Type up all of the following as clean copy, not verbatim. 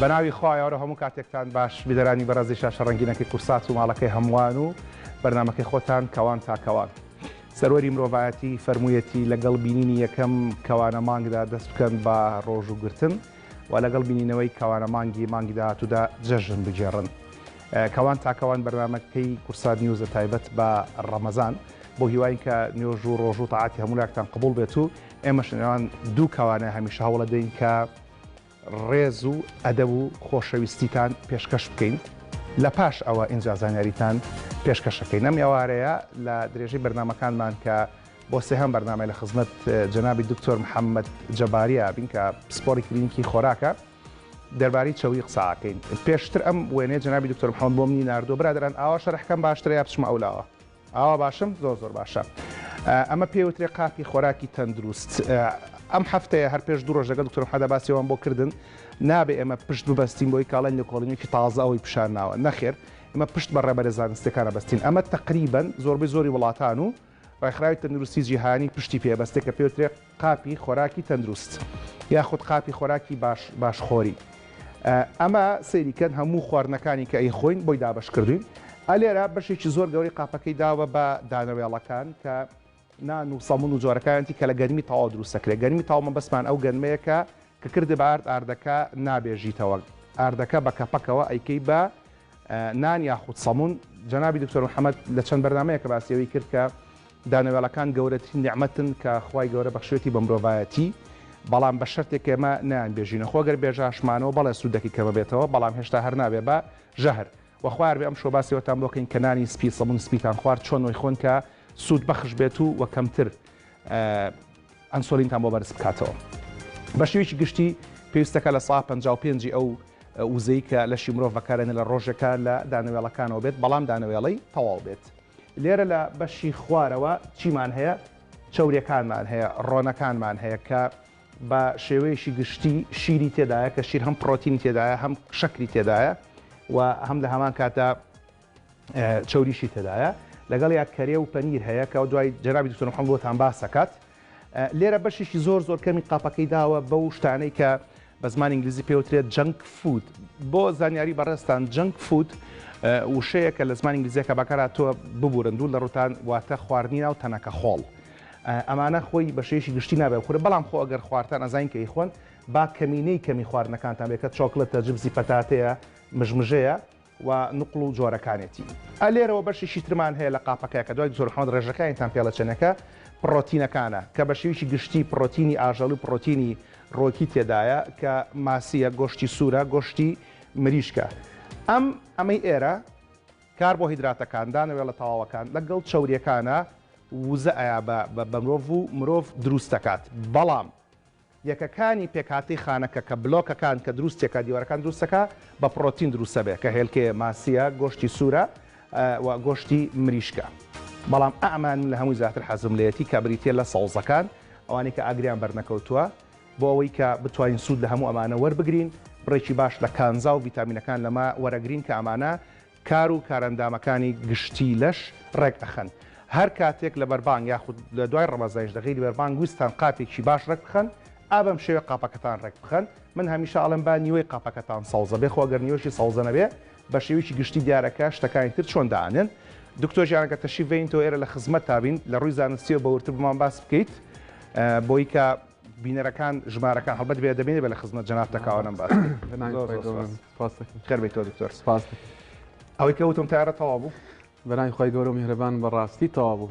بەناوی خوایەوە هەموو کاتێکتان باش بیدەرانی بەڕێزی شاشە ڕەنگینەکەی کورسات و ماڵەکەی هەمووان و بەرنامەکەی خۆتان کەوان تا کەوان. سەروەری مرۆڤایەتی فەرموویەتی لەگەڵ بینینی یەکەم کەوانە مانگدا دەست بکەن بە ڕۆژ و گرتن و لەگەڵ بینینەوەی کەوانە مانگی داهاتوودا جەژن بجێڕن. کەوان تا کەوان بەرنامەکەی کورسات نیوزە تایبەت بە ڕەمەزان بۆ هیوای کە نوێژ و ڕۆژ و تەعاتی هەموو لاکتان قبول بێت و ئێمەش نێوان دوو کەوانە هەمیشە هەوڵە دەین کە ڕێز و ئەدەب و خۆشەویستیتان پێشکەش بکەین لە پاش ئەوە ئینجا زانیاریتان پێشکەشەکەی. نەم ئێوارەیە لە درێژەی بەرنامەکانمان کە بۆ سێهەم بەرنامەی لە خزمەت جەنابی دکتۆر محەممەد جەباریە بین کە پسپۆری کلینیکی خۆراکە دەربارەی چەوی قساکەین. پێشتر ئەم وێنێ جەنابی دکتۆر محەممەد بۆ منی ناردۆ برادران ئاوا شەرحەکەم باشترە یا بچمە ئەولاوە؟ ئاوا باشم، زۆر باشە. ئەمە پێوترێ قاپی خۆراکی تەندروست. ئەم هەفتەیە هەر پێش دوو ڕۆژ لەگەڵ دکتۆر محەممەد باسیەوەم بۆ کردن نابێ ئێمە پشت ببەستین بۆی کاڵێن لە کۆڵینێکی تازە ئەوی پیشانناوە نەخێر، ئمە پشت بە ڕێبەرە زانستیەکانە بەستین. ئەمە تقریبەن زۆربەی وڵاتان و ڕێکخراوی تەندروستی جیهانی پشتی پێبەستێک کە پێوترێ قاپی خۆراکی تەندروست یاخود قاپی خۆراکی باشخۆری. ئەمە سەیریکەن هەموو خواردنەکانی کە ئەی خۆین بۆی دابش کردوین. ئەلێرە بەشێکی زۆر گەوری قاپەکەی داوە بە دانەوێڵەکان کە نان و سەمون و جۆرەکانتی کە لە گەرمی تاوا دروستەکرێت. گەرمی تاومە بەسمان ئەو گەرمەیەکە کە کردی بە ئاردەکە نابێژیتەوە، ئاردەکە بە کەپەکەوە ئەیکەی بە نان یاخود سەمون. جەنابی دکتۆر محەممەد لە چەند بەرنامەیە کە باسیەوەی کرد کە دانەوێڵەکان گەورەترین نیعمەتن کە خوای گەورە بەخشێتی بە مرۆڤایەتی، بەڵام بە شەرتێک ئێمە نان بێژینە خۆگەر بێژاشمانەوە بەڵێ سوودەکی کەمە بێتەوە، بەڵام هێشتا هەر نابێ بە ژەهر وەخوار بێ ئەم شۆ باسیەوەتان بۆکەین کە نانی سپی سەمون سپیتان خوارد چۆن وی خۆن کە سوود بەخش بێت و وە کەمتر ئەنسۆلینتان بۆ بەرز بکاتەوە. بە شێوەیەکی گشتی پێویستەکە لە 155 ئەو وزەی کە لەشی مرۆڤ بەکارێنە لە ڕۆژێکە لە دانەوێڵەکانەوە بێت، بەڵام دانەوێڵەی تەواو بێت. لێرە لە بەشی خوارەوە چیمان هەیە؟ چەوریەکانمان هەیە، ڕۆنەکانمان هەیە کە بە شێوەیەشی گشتی شیری تێدایە کە شیر هەم پرۆتین تێدایە هەم شەکری تێدایە و هەم لە هەمان کاتە چەوریشی تێدایە. لەگەڵ یاکەرێ و پەنیر هەیە کە دوای جەنابی دکتۆر محەممەد بۆتان باسەکات. لێرە بەشێکی زۆر کەمی قاپەکەی داوە بەو شتانەی کە بە زمانی ئینگلیزی پێوترێت جەنک فود. بۆ زانیاری بەڕێستان جەنک فود وشەیە کە لە زمانی ئینگلیزیەکە بەکارهاتووە ببورندوو لە ڕووتان واتە خواردنینە و تەنەکە خۆڵ. ئەمانە خۆی بە شێشی گشتی نابێ خورە، بەڵام خۆ ئەگەر خواردتان ئەزانین کە ئیخۆن با کەمینەی کەمی خواردنەکانتان بێکە چۆکلەتە، جبزی پەتاتەیە، مژمژەیە و نقل و جۆرەکانێتی. ئەلێرەوە بەشێکی ترمان هەیە لە قاپەکەی کە دوای زۆر حەمەد ڕێژەکانیتان پێڵەچێنەکە پڕۆتینەکانە کە بە شێوەیەکی گشتی پڕۆتینی ئاژەڵی و پڕۆتینی ڕۆکی تێدایە کە ماسیە، گۆشتی سوورە، گۆشتی مریشکە. ئەمەی ئێرە کاربۆهیدراتەکان دانەوێڵە تەواوەکان لەگەڵ چەوریەکانە وزە ئایا بە مرۆڤ و مرۆڤ دروست دەکات. بەڵام یەکەکانی پێکهاتەی خانەکە کە بلۆکەکان کە دروستێکە دیوارەکان دروستەکە بە پڕۆتین دروستە بێ کە هێلکێ ماسیە، گۆشتی سوورە و گۆشتی مریشکە. بەڵام ئەمان لە هەمووی زیاتر حەزم لێتی کە بریتێ لە سەوزەکان ئەوانەی کە ئاگریان بەرنەکەوتووە بۆ ئەوەی کە بتوانین سوود لە هەموو ئەمانە وەربگرین، بڕێکی باش لە کانزا و ڤیتامینەکان لەمە وەرەگرین کە ئەمانە کار و کارەندامەکانی گشتی لەش ڕێک ئەخەن. هەر کاتێک لە بەربانگ یاخود لە دوای ڕەمەزانیش دەغیری بەربانگ ویستان قاپێکی باش ڕێک بخەن، ئابەم شێوە قاپەکەتان ڕێک بخەن. من هەمیشە ئەڵێم با نیوەی قاپەکەتان سەوزە بێ، خۆگەر نیوەشی سەوزە نەبێ بە شێوەیەکی گشتی دیارەکە شتەکانی تر چۆن دانن. دکتۆر ژیانەکە تەشریف بێنیتەوە ئێرە لە خزمەت تابین لە ڕووی زانستیەوە بەورتر بمان باس بکەیت بۆی کە بینەرەکان ژمارەکان هەڵبەت بێ دەبێنێ بە لە خزمەت جەنابتەکەوانم باس خێر بێتەوە دکتۆر. سپاس. ئەوەی کە وتم تایارە تەواو بوو؟ بەناوی خۆی گەورە و میهرەبان بەڕاستی تەواو بوو.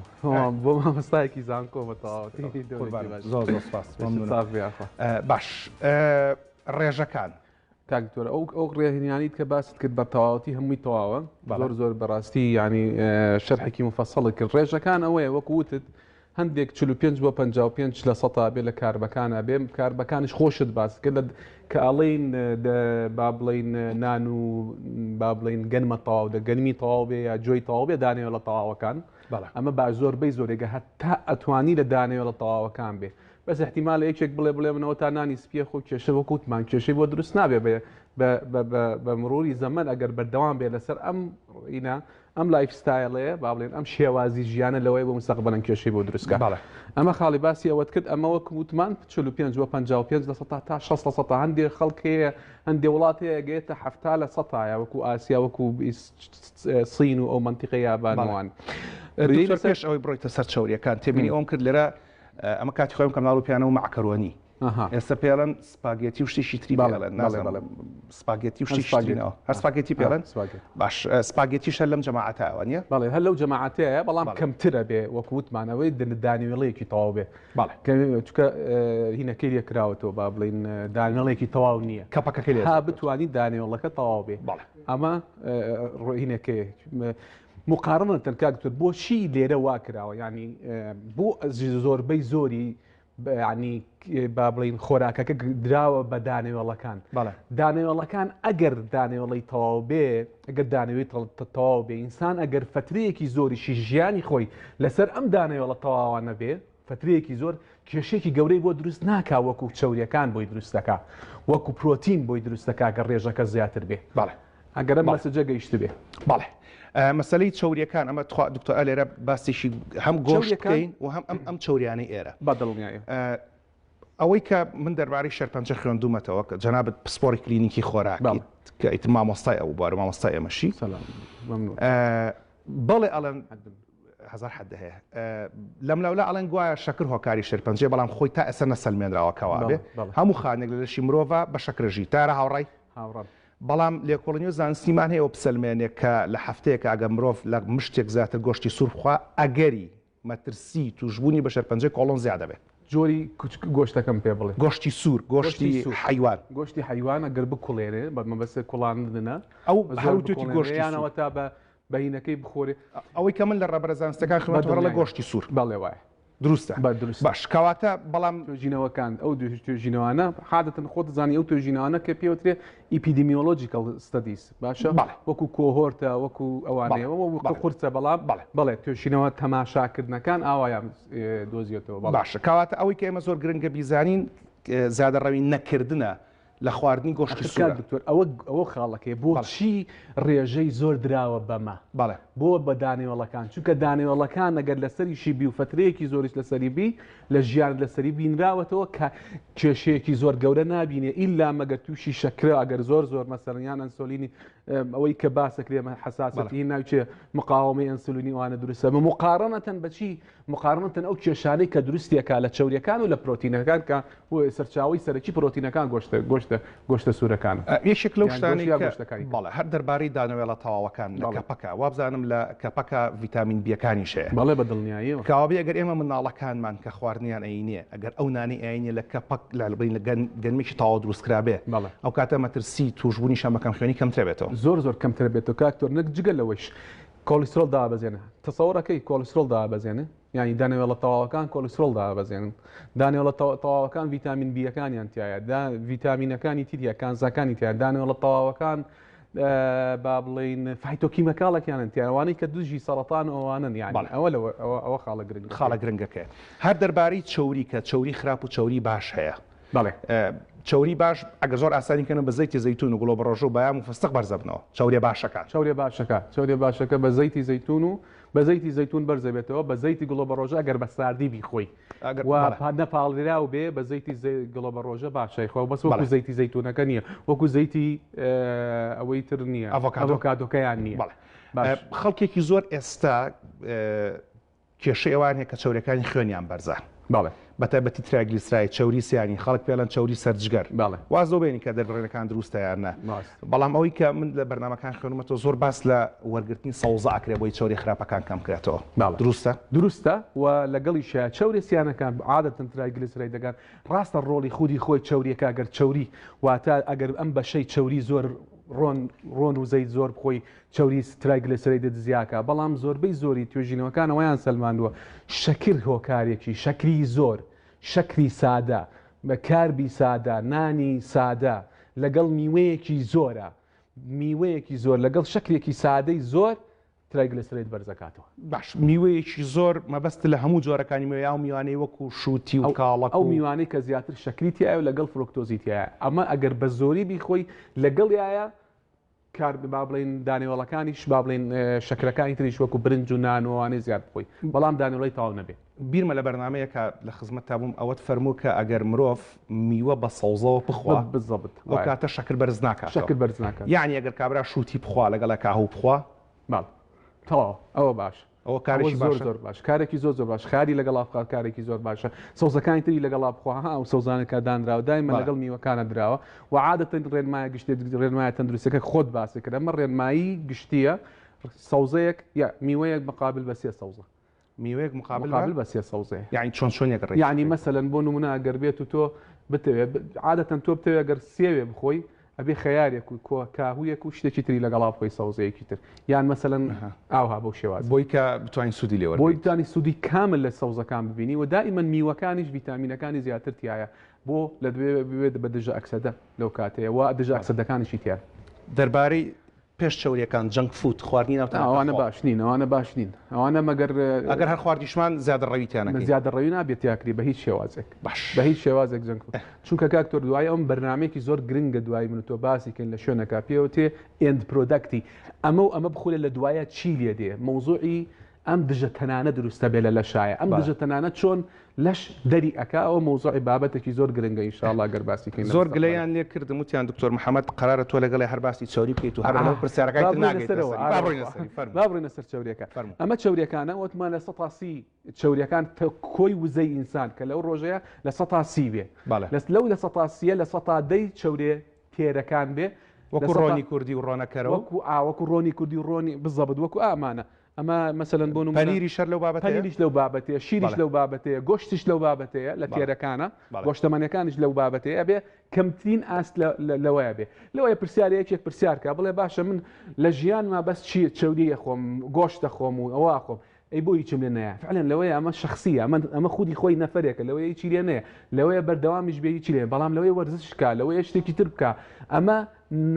بۆ مامۆستایەکی زانکۆ بە تەواوەتی. زۆر سپاس. باش ڕێژەکان کاکتۆرە ئەو ڕێهێنیانیت کە باست کرد بە تەواوەتی هەمووی تەواوە زۆر بەڕاستی ینی شەرحێکی مفەسەڵی کرد. ڕێژەکان ئەوەیە وەکووتت هەندێک 45 بۆ 55 لە سەتا بێ لە کاربەکانە بێ کاربەکانش خۆشت باس کرد کە ئەڵێن با بڵین نان و با بڵین گەنمە تەواو گەنمی تەواو بێ یا جۆی تەواو بێ دانەوێڵە تەواوەکان. ئەمە باش زۆربەی زۆرێگە هەتا ئەتوانی لە دانەوێڵە تەواوەکان بێ، بەس احتیمال یەکێک بڵێ منەوە تا نانی سپیە خۆ کێشە وەکوتمان کێشەی بۆ دروست نابێ بە مروری زەمن ئەگەر بەردەوام بێ لەسەر ئەم لایف ستایلەیە با بڵێن ئەم شێوازی ژیانە لەوەی بۆ مستەقبەڵەن کێشەی بۆ دروستکە ئەمە خاڵی باسی ئەوەت کرد ئەمە وەک وتمان 45 تا 60 هەندێک خەڵکەیە هەندێک وڵات هەیە گەیتە 70 لە 100 وەکو ئاسیا وەکو سین و ئەو منتیقە یابانەوان پێش ئەوەی بڕۆیتە سەر چاوریەکان تێبینی ئەوم کرد لێرە ئەمە کاتی خۆم کەم ناڵ و پیانە و معکەرۆنی ئێستا پێڵەن سپاگێتی و شتێکی تری بڵێن سپاگێتی و شتێکینەوە هەر سپاگێتی پێڵەن باش سپاگێتیشە لەم جەماعەتەوە نیە بەڵێ هەر لەو جەماعەتەیە بەڵام کەمترە بێ وەکووتمانەوەی دانیوێڵەیەکی تەواو بێ چکە هینەکەی لێکراوەتەوە با بڵین دانیێڵێکی تەواو نییە کەپەکەکە ها بتوانین دانیێڵەکە تەواو بێ ئەمە ڕۆهینەکەی مقارنە تەنکاکتر بۆچی لێرە وا کراوە ینی بۆ زۆربەی زۆری ینی با بڵین خۆراکەکە دراوە بە دانیێڵەکان دانیێڵەکان ئەگەر دانیێڵی تەواو بێ ئەگەر دانەوێت تەواو بێ ئینسان ئەگەر فترەیەکی زۆریشی ژیانی خۆی لەسەر ئەم دانیێڵە تەواوانە بێ فترەیەکی زۆر کێشێکی گەورەی بۆ دروست ناکا وەکو چەوریەکان بۆی دروستەکە وەکو پرۆتین بۆی دروستەکە گە ڕێژەکە زیاتر بێ ئەگەر ئەم مەسەجە گەیشت بێ بەڵێ مەسەلەی چاوریەکان ئەمە دکتۆر ئەلێرە باسیشی هەم گۆشت بکەین و هەم ئەم چاوریانەی ئێرە بەدڵنیایە ئەوەی کە من دەربارەی شەرپەنجە خوێندومەتەوە کە جەنابەت پسپۆری کلینیکی خۆراکی کە ئیتر مامۆستای ئەو بوارە مامۆستای ئێمەشی بەڵێ ئەڵەن هزار حد هەیە لەم لەولا ئەڵەن گوایە شەکر هۆکاری شەرپەنجێ بەڵام خۆی تا ئێستا نەسەلمێنراوەکەوا بێ هەموو خانێک لە لەشی مرۆڤ بە شەکرژی تارە هاوڕای بەڵام لێکۆڵنی و زانستیمان هەیە و پسەلمێنێک کە لە هەفتەیەکە ئەگە مرۆڤ لە مشتێک زیاتر گۆشتی سوور بخوا ئەگەری مەترسی توشبوونی بە شەرپەنجەی کۆڵۆن زیادە بێت جۆری گۆشتەکەم پێ بڵێ گۆشتی سوور گۆشتی حیوان گۆشتی حیوانە گەر بکوڵێنێ بە مەبەستە کوڵاندنە ئەو هەروتێکی گۆشتیانەوە تا بە بەهینەکەی بخۆرێ ئەوەی کە من لە ڕەبەرە زانستەکان خوێنەوە لە گۆشتی سوور بەڵێ وایە دروستە باش کەواتە بەڵام توێژینەوەکان ئەو توێژینەوەانە حادەتەن خۆت زانی ئەو توێژینەوانە کە پێوترێ ئیپیدیمیۆلۆجیکەڵ ستەدیس باشە وەکو کۆهۆرتە وەکو ئەوانەیە قورسە بەڵام بەڵێ توێژینەوە تەماشاکردنەکان ئاوایان دۆزیێتەوە باشە کەواتە ئەوەی کە ئێمە زۆر گرنگە بیزانین زیادەڕەوی نەکردنە لە خواردنی گۆشتی سوور دکتۆر ئەوە خاڵەکەی بۆ چی ڕێژەی زۆر دراوە بەمە بۆ بە دانیێڵەکان چونکە دانیێڵەکان ئەگەر لەسەریشی بی و فترەیەکی زۆریش لەسەری بی لە ژیان لەسەری بینراوەتەوە کە کێشەیەکی زۆر گەورە نابینێ ئیلا مەگەر تووشی شەکرە ئەگەر زۆر مەسەڵیان ئەنسۆلینی ئەوەی کە باسەکرێمە حساسەتی ناوچێ مقاومەی ئەنسولینی وانە دروستە بە مقارنەتەن بەچی مقارنەتەن ئەو کێشانەی کە دروستیەکە لە چەوریەکان و لە پرۆتینەکان کە سەرچاوی سەرەکی پرۆتینەکان گۆشتە سوورەکان یەکێک لەو شتانی بەڵێ هەر دەربارەی دانەوێڵە تەواوەکان لە کەپەکە وابزانم لە کەپەکە ڤیتامین بیەکانی شەیە بەڵێ بەدڵنیاییەوە کاوابێ ئەگەر ئێمە مناڵەکانمان کە خواردنیان ئەینێ ئەگەر ئەو نانی ئاینێ لە کەپەک لە گەنمێکی تاوا دروستکرابێ ئەو کاتە مەترسی توشبوونی شەمەکەم خوێنی کەمترە بێتەوە زۆر کەمترە بێتەوە کاکتۆر نەک جگە لەوەش کۆلیسترۆل دابەزێنە تەسەوڕەکەی کۆلیسترۆل دابەزێنە ینی دانەوێڵە تەواوەکان کۆلیسترۆل دابەزێنن دانەوێڵە تەواوەکان ڤیتامین بیەکانیان تایە ڤیتامینەکانی تریە کانزەکانی تایە دانەوێڵە تەواوەکان با بڵین فایتۆکیمەکاڵێکیانن تیاوانەی کە دوژی سەرەتان ئەوانن یانی ئەوە خاڵە گرنگەکە هەر دەربارەی چەوری کە چەوری خراپ و چەوری باش هەیە بەڵێ چەوری باش ئەگەر زۆر ئاسانیکەن بە زەیتی زەیتون و گوڵۆ بەڕۆژۆ بەیان و فستق بەرزەبنەوە چەوری باشەکە بە زەیتی زەیتون و بە زەیتی زەیتون بەرزەبێتەوە بە زەیتی گوڵۆ بەڕۆژە ئەگەر بە ساردی بیخۆی نەپاڵێرا و بێ بە زەیتی گوڵۆ بەڕۆژە باشای خۆ بەس وەکو زەیتی زەیتونەکە نییە وەکو زەیتی ئەوەی تر نییە ئەڤۆکادۆکەیان نییە خەڵکێکی زۆر ئێستا کێشەی ئەوان هەیە کە چەورەکانی خوێنیان بەرزە بەتایبەتی تراگلیسرای چەوری سیانی خەڵک پێڵەن چەوری سەرجگەر وازۆ بێنی کە دەربڕێنەکان دروستە یانە بەڵام ئەوەی کە من لە بەرنامەکان خوێنمەوە زۆر باس لە وەرگرتنی سەوزە ئاکرێ بۆی چەوری خراپەکان کەم کرێتەوە دروستە و لەگەڵیشە چەوری سیانەکان عادەتەن تراگلیسرای دەگەن ڕاستە ڕۆڵی خودی خۆی چەوریەکە گەر چەوری واتە ئەگەر ئەم بەشەی چەوری زۆر ڕۆن و زەیت زۆر بخۆی چەوری تراگلیسرای دەدزیاکە بەڵام زۆربەی زۆری توێژینەوەکان ئەویان سەلماندووە شەکر هۆکارێکی شەکری زۆر شەکری سادە بە کاربی سادە نانی سادە لەگەڵ میوەیەکی زۆرە میوەیەکی زۆر لەگەڵ شەکرێکی سادەی زۆر ترایگلیسرید بەرزەکاتەوە. باش میوەیەکی زۆر مەبەست لە هەموو جۆرەکانی میوە و میوانەی وەکو شووتی و کاڵک ئەو میوانەی کە زیاتر شەکریتیایە و لەگەڵ فرۆکتۆزیتیایە ئەمە ئەگەر بە زۆری بیخۆی لەگەڵیایە کار با بڵین دانێوەڵەکانیش با بڵین شەکرەکانی تریش وەکو برنج و نانوانەی زیاد بخۆی بەڵام دانێوەڵی تاو نەبێت. بیرمە لە بەرنمەیەکە لە خزمەت تا بووم ئەوەت فەرموو کە ئەگەر مرۆڤ میوە بە سەوزەوە بخوا بالضبط ئەو کاتە شەکر بەرز ناکات. شەکر بەرز ناکات. یعنی ئەگەر کابرا شووتی بخوا لەگەڵ کاهوو بخوا باڵ تەواو ئەوە باش. ئەوە کارێکی زۆر باش کارێکی زۆر باش خاری لەگەڵا بخات کارێکی زۆر باشە سەوزەکانی تری لەگەڵا بخواها و سەوزانەکە دانراوە دایمە لەگەڵ میوەکانە درراوە و عادەتەن ڕێنمایە گشتێت ڕێنمایە تەندروستەکە خۆت باسی کرد ئەمە ڕێنمایی گشتیە سەوزەیەک یا میوەیەک مقابل بە سێ سەوزە میوەیەک مقابل بە سێ سەوزەیە یعنی چۆنێک ڕێ یعنی مەسەلەن بۆ نمونە ئەگەر بێت و تۆ بتەوێت عادەتەن تۆ بتەوێت ئەگەر سێوێ بخۆی ئەبێ خەیارێک و کاهوویەک و شتێکی تری لەگەڵا بخۆی سەوزەیەکی تر یان مەسەلەن ئاوها بەو شێواز بۆی کە بتوانین سوودی لێوە بۆی بتانی سوودی کامل لە سەوزەکان ببینی و دائیمەن میوەکانیش ڤیتامینەکانی زیاتر تایە بۆ لە دوێ ببێت بە دژە ئەکسەدە لەو کاتەیە و دژە ئەکسەدەکانیشی تیا دەربارەی پێش چەوریەکان جەنک فوت خواردنی ناوتان ئەوانە باش نین ئەوانە باش نین ئەوانە مەگەر ئەگەر هەر خواردیشمان زیادە ڕەویتیانەکە زیادە ڕەوی نابێت یاکری بە هیچ شێوازێک باش بە هیچ شێوازێک جەنک چونکە کاکتۆر دوای ئەم بەرنامەیەکی زۆر گرنگە دوای من و تۆ باسیکەین لە شوێنەکە پێوە تێ ئێند پرۆدەکتی ئەمە بخولە لە دوایە چی لێ دێ مەوزوعی ئەم دژە تەنانە دروستە بێ لە لەشایە ئەم دژە تەنانە چۆن لەش دەری ئەکا ئەوە مەوزوعی بابەتێکی زۆر گرنگە ئینشاءالله گەر باسیکەین زۆر گلەیان لێ کردم وتیان دکتۆر محەممەد قرارە تۆ لەگەڵی هەر باسی چاوری بکەیت و هەر پرسیارەکەی ناگەیتبڕینە سەر چاوریەکە ئەمە چاوریەکانە وتمان لە 130 چاوریەکان کۆی وزەی ئینسان کە لەو ڕۆژەیە لە 130 بێ لەو لە 130 لە 110 چاورێ تێرەکان بێ وەکو ڕۆنی کوردی و ڕۆنەکەرەوە وەکو ڕۆنی کوردی و ڕۆنی بزەبت وەکو ئامانە ئەمە مەسەلەن بۆ پەنیری شەر لەو بابەتەیە پەنیریش لەو بابەتەیە شیریش لەو بابەتەیە گۆشتش لەو بابەتەیە لە تێرەکانە گۆشتەمەنیەکانیش لەو بابەتەیە ئەبێ کەمترین ئاست لەوەیە بێ لەوەیە پرسیارەیەکێک پرسیارکە بڵێ باشە من لە ژیانما بەس چیە چەوریە خۆم گۆشتە خۆم و ئەوە خۆم ئەی بۆ هیچم لێ نەیە فعلەن لەوەیە ئەمە شخصیە ئەمە خودی خۆی نەفرێکە لەوەیە هیچی لێ نەیە لەوەیە بەردەوامیش بێ هیچی لێ بەڵام لەوەی وەرزشکە لەوەیە شتێکی تر بکە ئەمە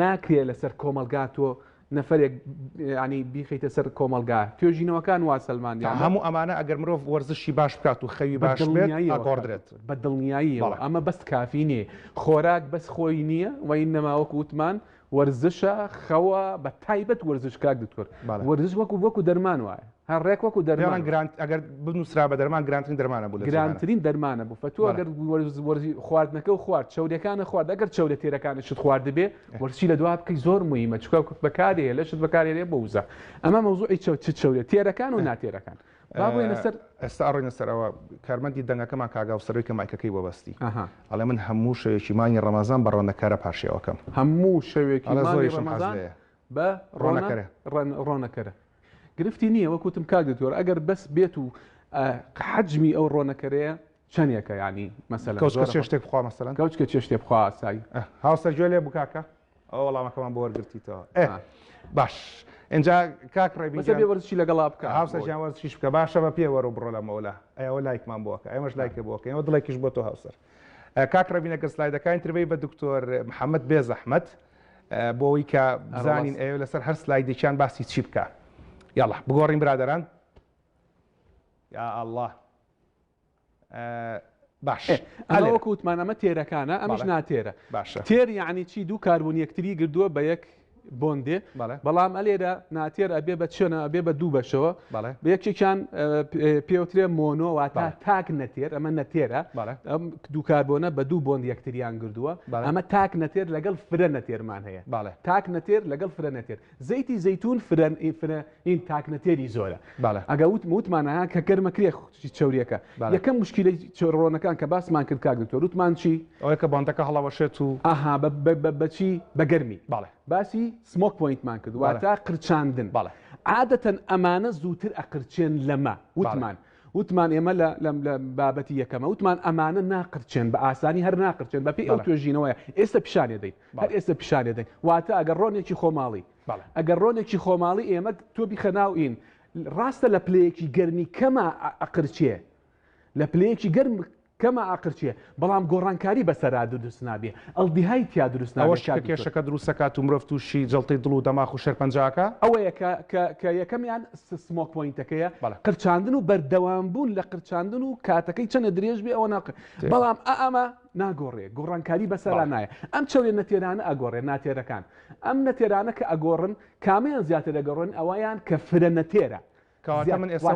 ناکرێت لەسەر کۆمەلگاتۆ نەفرێک ینی بیخیتە سەر کۆمەلگا توێژینەوەکان وا سەلمان هەموو ئەمانە ئەگەر مرۆڤ وەرزشی باش بکات و خەوی باش بێت ئاگۆڕدرێت بە دڵنیاییەوە ئەمە بەست کافی نییە خۆراک بەس خۆی نییە وای نەماوەکو وتمان وەرزشە خەوە بە تایبەت وەرزش کاک دکتۆر وەرزش وەکو دەرمان وایە هەر ڕێک وەکو دەرمان گرانت ئەگەر بنووسرا بە دەرمان گرانترین دەرمانە بوو گرانترین دەرمانە بوو فتووە ئەگەر خواردنەکە و خوارد چەورەکانە خوارد ئەگەر چەورە تێرەکانە شت خوارد بێ وەرزشی لە دوا بکەی زۆر مهمە چکە بەکارێ لە شت بەکارێ بۆ وزە ئەمە مەوزوعی چەورە تێرەکان و ناتێرەکان ئێستا ئەڕۆینە سەرەوە کارمەندی دەنگەکەمان کاگاوسەرەوەی کە مایکەکەی بۆ بەستی ئەڵێ من هەموو شەوێکی مانگی ڕەمەزان بە ڕۆنەکارە پاشێوەکەم هەموو شەوێکی مانگی ڕەمەزان بە ڕۆنەکەرە گرفتی نییە وەکوتم کاک دکتۆر ئەگەر بەس بێت و حەجمی ئەو ڕۆنەکەرەیە چەندێکە ینی مەسەلەن شتێک بخوا مەسەلەن کەوچکە چێ شتێ بخوا سای هاوسەر گوێ لێ بکاکە ئەو وەڵامەکەمان بۆ وەرگرتیتەوە باش اینجا کاک ڕێبی بێ وەرزشی لەگەڵا بکە هاوسەرجیان وەرزشیش بکە باشە بە پێ وەرە بڕۆ لە مەولا ئەوە لایکمان بۆکە ئێمەش لایکە بۆکە ئەوە دڵێکیش بۆ تۆ هاوسەر کاک ڕێبینەکە سلایدەکانی تربەی بە دکتۆر محەممەد بێزەحمەد بۆەوەی کە بزانین ئێوە لەسەر هەر سلایدێکیان باسی چی بکە يلا بگۆڕین برادران یا الله باش ئەوەکو وتمان ئەمە تێرەکانە ئەمەش ناتێرە باشە تێر یعنی چی دوو کاربوون یەکتری گردووە بە یەک بۆندێ بەڵام ئەلێرە ناتێر ئەبێ بە چێنە ئەبێ بە دوو بەشەوە بە یەکێکیان پێوترێ مۆنۆ واتە تاک نەتێر ئەمە نەتێرە ئەم دوو کاربۆنە بە دوو بۆند یەکتریان گردووە ئەمە تاک نەتێر لەگەڵ فرە نەتێرمان هەیە تاک نەتێر لەگەڵ فرە نەتێر زەیتی زەیتون این تاک نەتێری زۆرە ئەگە وتمانە کە گەرمەکرێ چەوریەکە یەکەم مشکلەی ڕۆنەکان کە باسمان کرد کاک دکتۆر وتمان چی ئەوەی کە بۆندەکە هەڵەوەشێت و ئاها بەچی بە گەرمی باسی سمۆک پۆینتمان کرد واتە قرچاندن عادەتەن ئەمانە زووتر ئەقرچێن لەمە وتمان ئێمە لە بابەتی یەکەمە وتمان ئەمانە ناقرچێن بە ئاسانی هەر ناقرچێن بەپی ئەو توێژینەوەیە ئێستا پیشانێ دەین هەر ئێستا پیشانێ دەین واتە ئەگەر ڕۆنێکی خۆماڵی ئەگەر ڕۆنێکی خۆماڵی ئێمە تۆ بیخەناو ئین ڕاستە لە پلەیەکی گەرمی کەمە ئەقرچێ لە پلەیەکی گەرم کەمە ئاقرچیە بەڵام گۆڕانکاری بەسەرا دروست نابێ ئەڵدیهای تیا دروست ئەوەش کە کێشەکە دروستەکات و مرۆڤ تووشی جەڵتەی دڵ و دەماغ و شەرپەنجاکە ئەوەیە کە یەکەمیان سمۆک پۆینتەکەیە قرچاندن و بەردەوامبوون لە قرچاندن و کاتەکەی چەنە درێژ بێ ئەوە ناقێ بەڵام ئەمە ناگۆڕێ گۆڕانکاری بەسەرا نایە ئەم چاوێ نەتێرانە ئەگۆڕێ ناتێرەکان ئەم نەتێرانە کە ئەگۆڕن کامیان زیاتر دەگەڕۆن ئەوەیان کە فرە نەتێرە کەواتە من ئێستا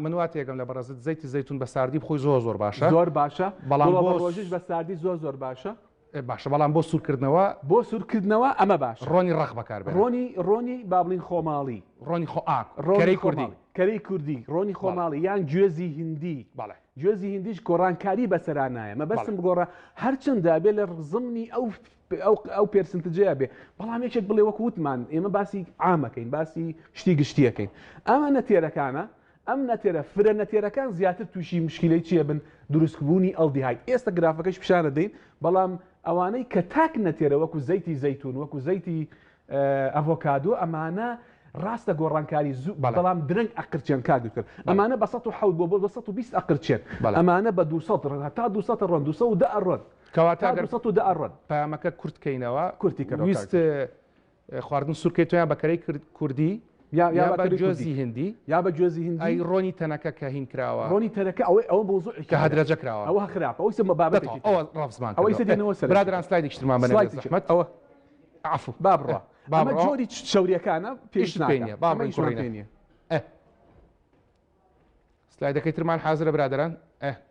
من وا تێگەم لە بەڕێزت زەیتی زەیتون بە ساردی بخۆی زۆر باشە زۆر باشە بەڵام ڕۆژش بە ساردی زۆر باشە باشە بەڵام بۆ سوورکردنەوە ئەمە باش ڕۆنی ڕق بەکار ڕۆنی بابلین خۆماڵی ڕۆنی کەرەی کوردی ڕۆنی خۆماڵی یان گوێزی هندی گوێزی هندیش گۆڕانکاری بەسەرا نایە مە بەسم بگۆڕە هەرچەنددا بێ لە زمنی ئەو پێرسنتجەیە بێ بەڵام یەکێک بڵێ وەکو وتمان ئێمە باسی عامەکەین باسی شتی گشتیەکەین ئەمە نەتێرەکانە ئەم نەتێرە فرە نەتێرەکان زیاتر تووشی مشکلەی چیە بن دروستبوونی ئەڵدیهای ئێستا گرافەکەش پیشانە دەین بەڵام ئەوانەی کە تاک نەتێرە وەکو زەیتی زەیتون وەکو زەیتی ئەڤۆکادۆ ئەمانە ڕاستە گۆڕانکاری زوو بەڵام درنگ ئەقرچێن کاردوکرد ئەمانە بە 100 بۆ 120 ئەقرچێن ئەمانە بە 200 تا 200 ڕۆن 210 ئەڕۆن کەواتە 210 ئەڕۆن پامەکە کورتکەینەوە کورتی ویست خواردن سوورکەی تۆیان بەکەرەی کوردی یا بە گوێزی هندی یا بە گوێزی هندی ئەی ڕۆنی تەنەکە کە هین کراوە ڕۆنی تەنەکە ئەوە مۆزوعی کە هەدرەجە کراوە ئەوە خراپە ئەوەی سمە بابەتێکی ئەوە ڕافزمان ئەوەی سەدێنەوە سەر برادران سلایدێکی ترمان بنێ زەحمەت ئەوە عفو بابڕە ئەمە جۆری شەوریەکانە پێش ناکە بابڕین کوڕینە سلایدەکەی ترمان حازرە برادران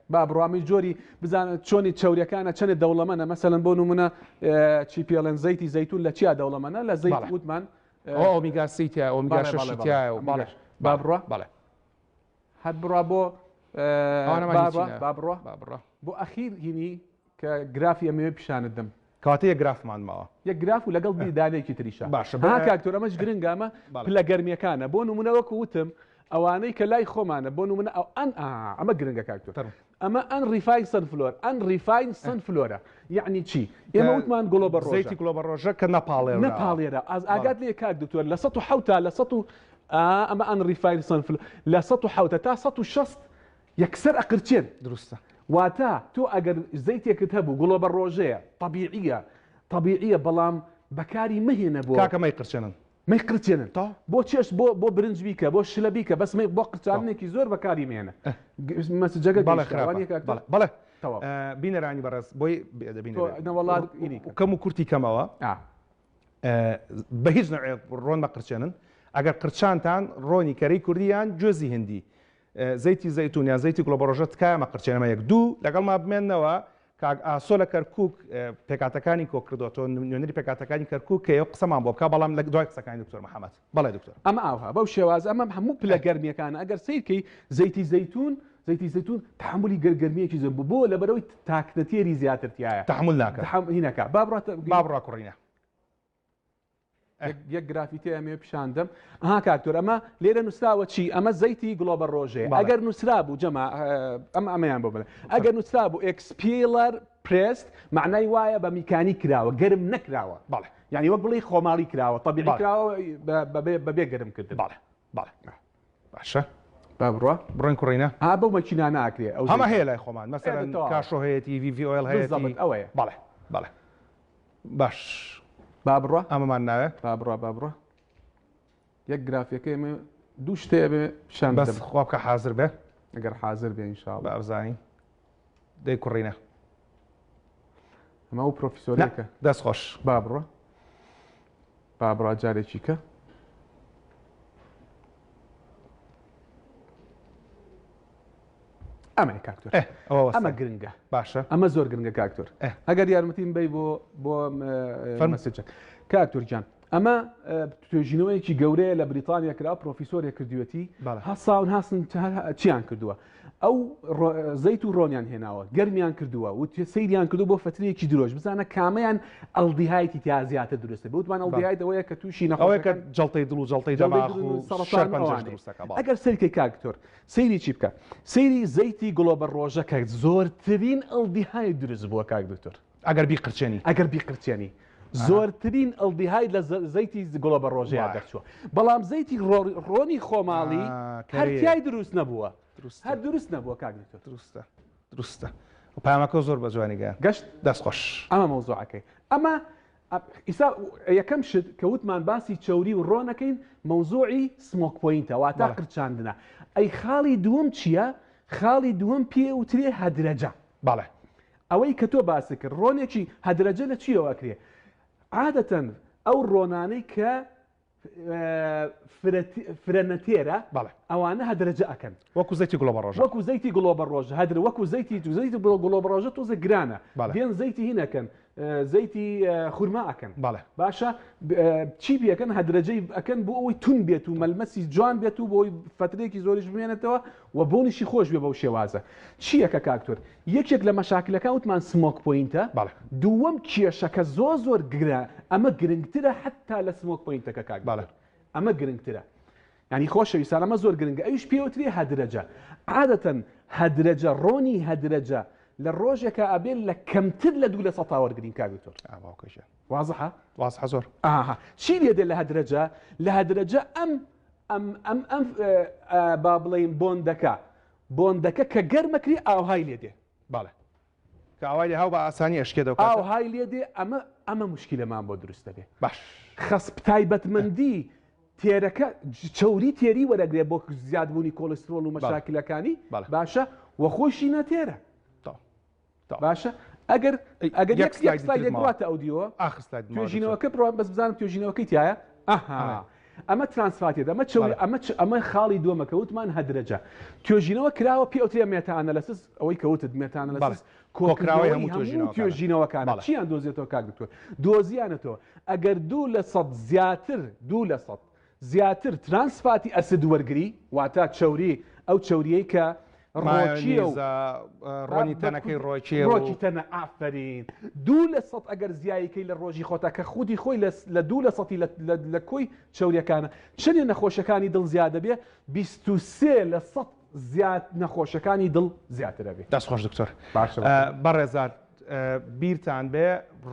با بڕوامی جۆری بزانە چۆنی چاوریەکانە چەنە دەوڵەمەنە مەسەلەن بۆ نمونە چی پێڵێن زەیتی زەیتون لە چیا دەوڵەمەنە لە زەیت وتمان ئۆمیگا سیتیا ئۆمیگا شەشیتیایە و باڵێ با بڕوا باڵێ هەت بڕوا بۆ بابڕوا بۆ ئەخیر هینی کە گرافی ئەمەوێ پیشانت دەم کاتە یە گرافمان ماوە یەک گراف و لەگەڵ دانێکی تریشە باشە کاکتۆر ئەمەش گرنگامە پلە گەرمیەکانە بۆ نمونە وەکو وتم ئەوانەی کە لای خۆمانە بۆ نمونە ئەو ئەمە گرنگە کاکتۆر ئەمە ئەن ریفاین سنفلۆر ئەن ریفاین سنفلۆرە یعنی چی ئێمە وتمان گڵۆبەر زەیتی گڵۆبەر ڕۆژە کە نەپاڵێرە ئاگات لێ کاک دکتۆر لە 100 تا لە 100 ئەمە ئەن ریفاین سنفلۆر لە 100 تا 160 یەکسەر ئەقرچێن دروستە واتە تۆ ئەگەر زەیتێکت هەبوو گڵۆبەر ڕۆژەیە طبیعیە بەڵام بەکاری مەهێنە بۆ کاکەمەی قرچێنن مەی قرچێنن بۆ چێش بۆ برنج بیکە بۆ شلە بیکە بەس بۆ قرچانێکی زۆر بەکاری مێنە مەسجەگە بەڵێ بینەرانی بەڕێز بۆی وڵات کەم و کورتی کەمەوە بە هیچ نوێ ڕۆن بە قرچێنن ئەگەر قرچانتان ڕۆنی کەرەی کوردیان گوێزی هندی زەیتی زەیتون یان زەیتی گڵۆبەڕۆژە تکایە مە قرچێنەمە یەک دوو لەگەڵ ما بمێننەوە کاک ئاسۆ لە کەرکووک پێکاتەکانی کۆ کردوەوە نوێنەری پێکاتەکانی کەرکووک کە ئەو قسەمان بۆ بکە بەڵام لە دوای قسەکانی دکتۆر محەممەد بەڵێ دکتۆر ئەمە ئاوها بەو شێواز ئەمە هەموو پلە گەرمیەکانە ئەگەر سیرکەی زەیتی زەیتون تحملی گەرگەرمیەکی زۆر بۆ لە بەرەوەی تاکنەتێری زیاترتیایە تحمل ناکە هینەکە بابڕا کوڕینە یەک گرافیتی ئەمێ پیشاندەم کاکتۆر ئەمە لێرە نووسراوە چی ئەمە زەیتی گڵۆبەر ڕۆژێ ئەگەر نووسرا بوو جەما ئەمەیان بۆ بڵێ ئەگەر نووسرا بوو ئەکسپیلەر پرست معنای وایە بە میکانی کراوە گەرم نەکراوە باڵێ یعنی وەک بڵێ خۆماڵی کراوە طبیعی کراوە بەبێ گەرم کرد باڵێ باشە با بڕوا بڕۆین کوڕینە بەو مەکینا ناکرێ ئەو هەمە هەیە لای خۆمان مەسەلەن کاشۆ هەیەی VVOL هەیەی ئەوەیە باڵێ باش با بڕوا ئەمەمان ناوێ با بڕوا یەک گرافیەکە ئێمە دوو شتێ بێ شان بەس خوا بکە حازر بێ ئەگەر حازر بێ ئینشاءڵڵا بە ئەبزانی دەی کوڕینە ئەمە و پرۆفیسۆرێکە دەست خۆش با بڕوا جارێکی کە ئەمە کاکتۆر ئەمە گرنگە باشە ئەمە زۆر گرنگە کاکتۆر ئەگەر یارمەتیم بی بۆ فەرمەسجە کاکتۆر گیان ئەمە توێژینەوەیەکی گەورەیە لە بریتانیا کرا پرۆفیسۆرێک کردوەتی هەساون هاستن چیان کردووە ئەو زەیت و ڕۆنیان هێناوە گەرمیان کردووە و سەیریان کردو بۆ فترەیەکی درۆژ بزانە کامەیان ئەڵدیهایەتی تا زیاتر دروستە بوتمان ئەڵدیهای ئەوەیە کە تووشی نەخۆیەکە جەڵتەی دڵ و جەڵتەی دەماغ و ئەگەر سەرکەی کاکتۆر سەیری چی بکە سەیری زەیتی گڵۆبەر ڕۆژەکە زۆرترین ئەڵدیهای دروست بووە کاک دکتۆر ئەگەر بیقرچێنی زۆرترین ئەڵدیهای لە زەیتی گڵۆبەر ڕۆژەیە دەرچووە بەڵام زەیتی ڕۆنی خۆماڵی هەرتیای دروست نەبووە هەر دروست نەبووە کاک دکتۆر دروستە دروستە و پامەکە زۆر بە جوانی گەیان گەشت دەستخۆش ئەمە مەوزوعەکەی ئەمە ئیسا یەکەم شت کەوتمان باسی چەوری و ڕۆنەکەین مەوزوعی سمۆک پۆینتە واتە قرچاندنە ئەی خاڵی دووەم چییە؟ خاڵی دووەم پێوترێ هەدرەجە بەڵێ ئەوەی کە تۆ باسی کرد ڕۆنێکی هەدرەجە لە چیەوە ئەکرێ عادەتەن ئەو ڕۆنانەی کە فرەنەتێرە ئەوانە هەدرەجە ئەکەن وەکو زەیتی گوڵۆبە ڕۆژ وەکو زەیتی گوڵۆبە ڕۆژ هەدر وەکو زەیتی گوڵۆبە ڕۆژە تۆزە گرانە دێن زەیتی هینەکەن زەیتی خورما ئەکەن باشە چی بێکەن هەدرەجەی ئەکەن بۆ ئەوەی تون بێت و مەلمەسی جوان بێت و بۆی فترێکی زۆریش بمێنێتەوە و بۆنیشی خۆش بێ بەو شێوازە چیەکە کاکتۆر یەکێک لە مەشاکلەکە وتمان سمۆک پۆینتە دووەم کێشەکە زۆر گرە ئەمە گرنگترە حتا لە سمۆک پۆینتەکە کاک ئەمە گرنگترە ینی خۆشەویستان ئەمە زۆر گرنگە ئەویش پێوتری هەدرەجە عادەتەن هەدرەجە ڕۆنی هەدرەجە لە ڕۆژێکە ئەبێت لە کەمتر لە 200 وەرگرین کاگتۆر وازحە وازحە زۆر چی لێ دێ لە هەدرەجە لە هەدرەجە ئەم با بڵێین بۆندەکە کە گەرمەکری ئاوهای لێ دێ باڵێ کە ئاوای لێ هاو بە ئاسانی ئەشکێتەوە ئاوهای لێ دێ ئەمە موشکیلەمان بۆ دروستە بێ باش خەسب تایبەتمەندی تێرەکە چەوری تێری وەرەگرێ بۆ زیادبوونی کۆلسترۆل و مەشاکلەکانی باشە وە خۆشی نەتێرە باشە ئەگەر یەک سلایدێکواتە ئەودیۆ توێژینەوەکە بەس بزانم توێژینەوەکەی تایە ئەمە ترانسفاتێت ئەمە خاڵی دووەمەکە وتمان هەدرەجە توێژینەوە کراوە پێوترێ مێتانەلەسس ئەوەی کەوتت مێتانەلەسس کۆکراوەی هەموو توێژینەوەکانە چیان دۆزێتەوە کاکتۆر دۆزیانەتەوە ئەگەر 200 زیاتر ترانسفاتی ئەسد وەرگری واتە چەوری ئەو چەوریەی کە ڕۆچیە و ڕۆنی تەنەکەی ڕۆکی تەنە ئافرین 200 ئەگەر زیایەکەی لە ڕۆژی خۆتا کە خودی خۆی لە 200 لە کۆی چەوریەکانە چنێ نەخۆشەکانی دڵ زیادە بێ 23% زیاد نەخۆشەکانی دڵ زیاترە بێ دەستخۆش دکتۆر بەڕێزار بیرتان بێ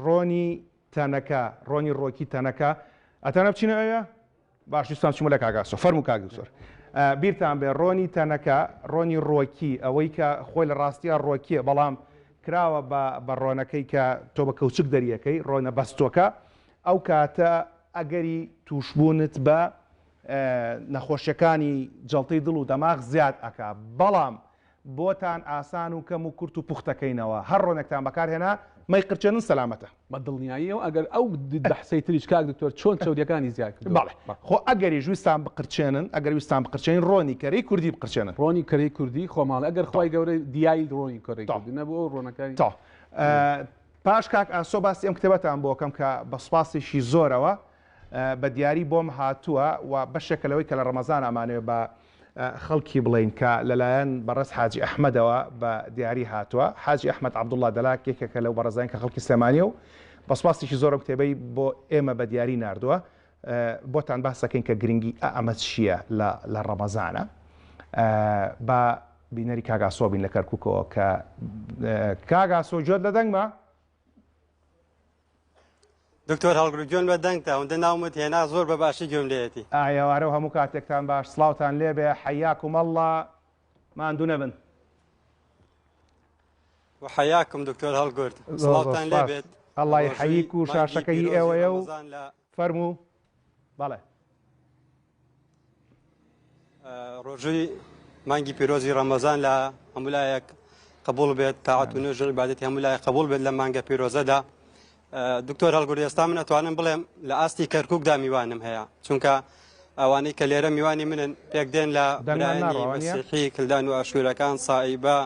ڕۆنی تەنەکە ڕۆنی ڕۆکی تەنەکە ئەتەنە بچینەوەیە باشستان چمە لە کاگاسۆ فەرمو کاگسۆر بیرتان بێ ڕۆنی تەنەکە ڕۆنی ڕۆکی ئەوەی کە خۆی لە ڕاستیە ڕۆکیە بەڵام کراوە بە ڕۆنەکەی کە تۆ بە کەوچک دەریەکەی ڕۆنە بەستۆکە ئەو کاتە ئەگەری تووشبوونت بە نەخۆشیەکانی جەڵتەی دڵ و دەماغ زیاد ئەکا بەڵام بۆتان ئاسان و کەم و کورت و پوختەکەینەوە هەر ڕۆنێکتان بەکارهێنا مەی قرچێنن سەلامەتە بە دڵنیاییەوە ئەگەر ئەو دەحسەی تریش کاک دکتۆر چۆن چەودەکانی زیاد بەڵێ خۆ ئەگەری ویستان بقرچێنن ئەگەر ویستان بقرچێن ڕۆنی کەرەی کوردی بقرچێنن ڕۆنی کەرەی کوردی خۆماڵ ئەگەر خۆی گەورەی دیایی ڕۆنی کۆڕی کوردی نەبوو ڕۆنەکانی تا پاش کاک ئاسۆ باسی ئەم کتێبەتان بۆ کەم کە بە سوپاسێکی زۆرەوە بە دیاری بۆم هاتووە و بەشێکە لەوەی کە لە ڕەمەزان ئەمانوێ بە خەڵکی بڵین کە لەلایەن بەڕێز حاجی ئەحمەدەوە بە دیاری هاتووە حاجی ئەحمەد عەبدوڵڵا دەلاک یەکێکە لەو بەڕێزان کە خەڵکی سلێمانیە و بە سوپاسێکی زۆرە کتێبەی بۆ ئێمە بە دیاری ناردووە بۆتان باسەکەین کە گرنگی ئەمە چییە لە ڕەمەزانە بە بینەری کاگاسۆ بین لە کەرکووکەوە کە کاگاسۆ جۆت لە دەنگمە دکتۆر هەڵگرجۆن بە دەنگتە ئەوەندە ناومت هێنا زۆر بە باشی گوێم لێتی ئایاوارە و هەموو کاتێکتان باش سڵاوتان لێبێ حەیاکم ئەڵڵا ماندوو نەبن حەیاکم دکتۆر هەڵگورد سڵاوتان لێبێت ئەڵڵای حەییک و شاشەکەی ئێوەیە و فەرموو بەڵێ ڕۆژووی مانگی پیرۆزی ڕەمەزان لە هەمولایەک قبول بێت تاعەت و نوێژ عیبادەتی هەمولایەک قبول بێت لە مانگە پیرۆزەدا دکتۆر هەڵگورد ئێستا من ئەتوانم بڵێم لە ئاستی کەرکووکدا میوانم هەیە چونکە ئەوانەی کە لێرە میوانی منن پێک دێن لە برایانی مەسیحی کلدان و ئاشوورەکان سائیبە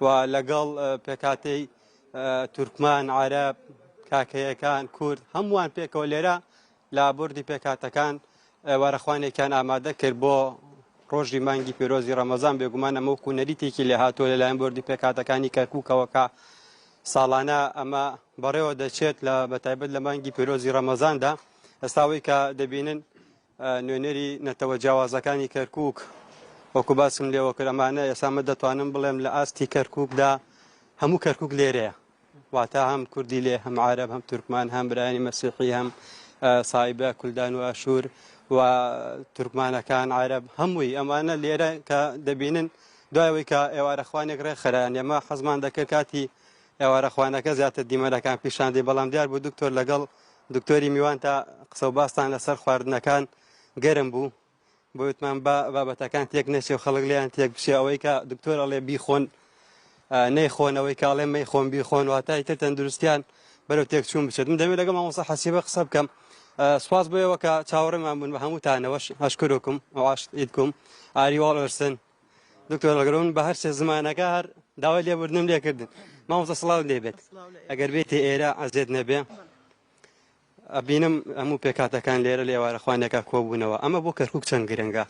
و لەگەڵ پێکاتەی تورکمان عەرەب کاکەیەکان کورد هەمووان پێکەوە لێرە لە بوردی پێکاتەکان وەرەخوانێکیان ئامادە کرد بۆ ڕۆژی مانگی پیرۆزی ڕەمەزان بێگومان ئەمە وەکو نەریتێکی لێ هاتووە لەلایەن بوردی پێکاتەکانی کەرکووکەوە کە ساڵانە ئەمە بەڕێوە دەچێت لە بەتایبەت لە مانگی پیرۆزی ڕەمەزاندا ئێستاوەی کە دەبینن نوێنەری نەتەوە جیاوازەکانی کەرکووک وەکو باسم لێوە کرد ئەمانە ئێسامە دەتوانم بڵێم لە ئاستی کەرکووکدا هەموو کەرکووک لێرەیە واتە هەم کوردی لێ هەم عەرەب هەم تورکمان هەم برایانی مەسیحی هەم سایبە کولدان و ئاشور و تورکمانەکان عەرەب هەمووی ئەمانە لێرە کە دەبینن دوایەوەی کە ئێوارەخوانێک ڕێکخرایان ئێمە حەزمان دەکرد کاتی ئێوارەخوانەکە زیاتر دیمەنەکان پیشاندی بەڵام دیار بوو دکتۆر لەگەڵ دکتۆری میوان تا قسە و باستان لەسەر خواردنەکان گەرم بوو بۆ وتمان بابەتەکان تێک نەچێ و خەڵک لێیان تێک بچێ ئەوەی کە دکتۆر ئەڵێ بیخۆن نەیخۆنەوەی کاڵێ مەیخۆن بیخۆن واتای تر تەندروستیان بەرەو تێکچوون بچێت من دەوێت لەگەڵ مامۆستا حەسیبە قسە بکەم سپاس بۆیەوە کە چاوەڕێمان بوون بە هەمووتانەوەش هەشکرۆکم ئاشیدکم ئاریواڵ ئەرسن دکتۆر لەگەڵون بە هەر سێ زمانەکە هەر داوای لێبوردنم لێکردن مامۆستا سڵاو لێبێت ئەگەر بێتێ ئێرە ئەزێت نەبێ ئەبینم هەموو پێکاتەکان لێرە لە ئێوارەخوانێکە کۆبوونەوە ئەمە بۆ کەرکووک چەند گرنگە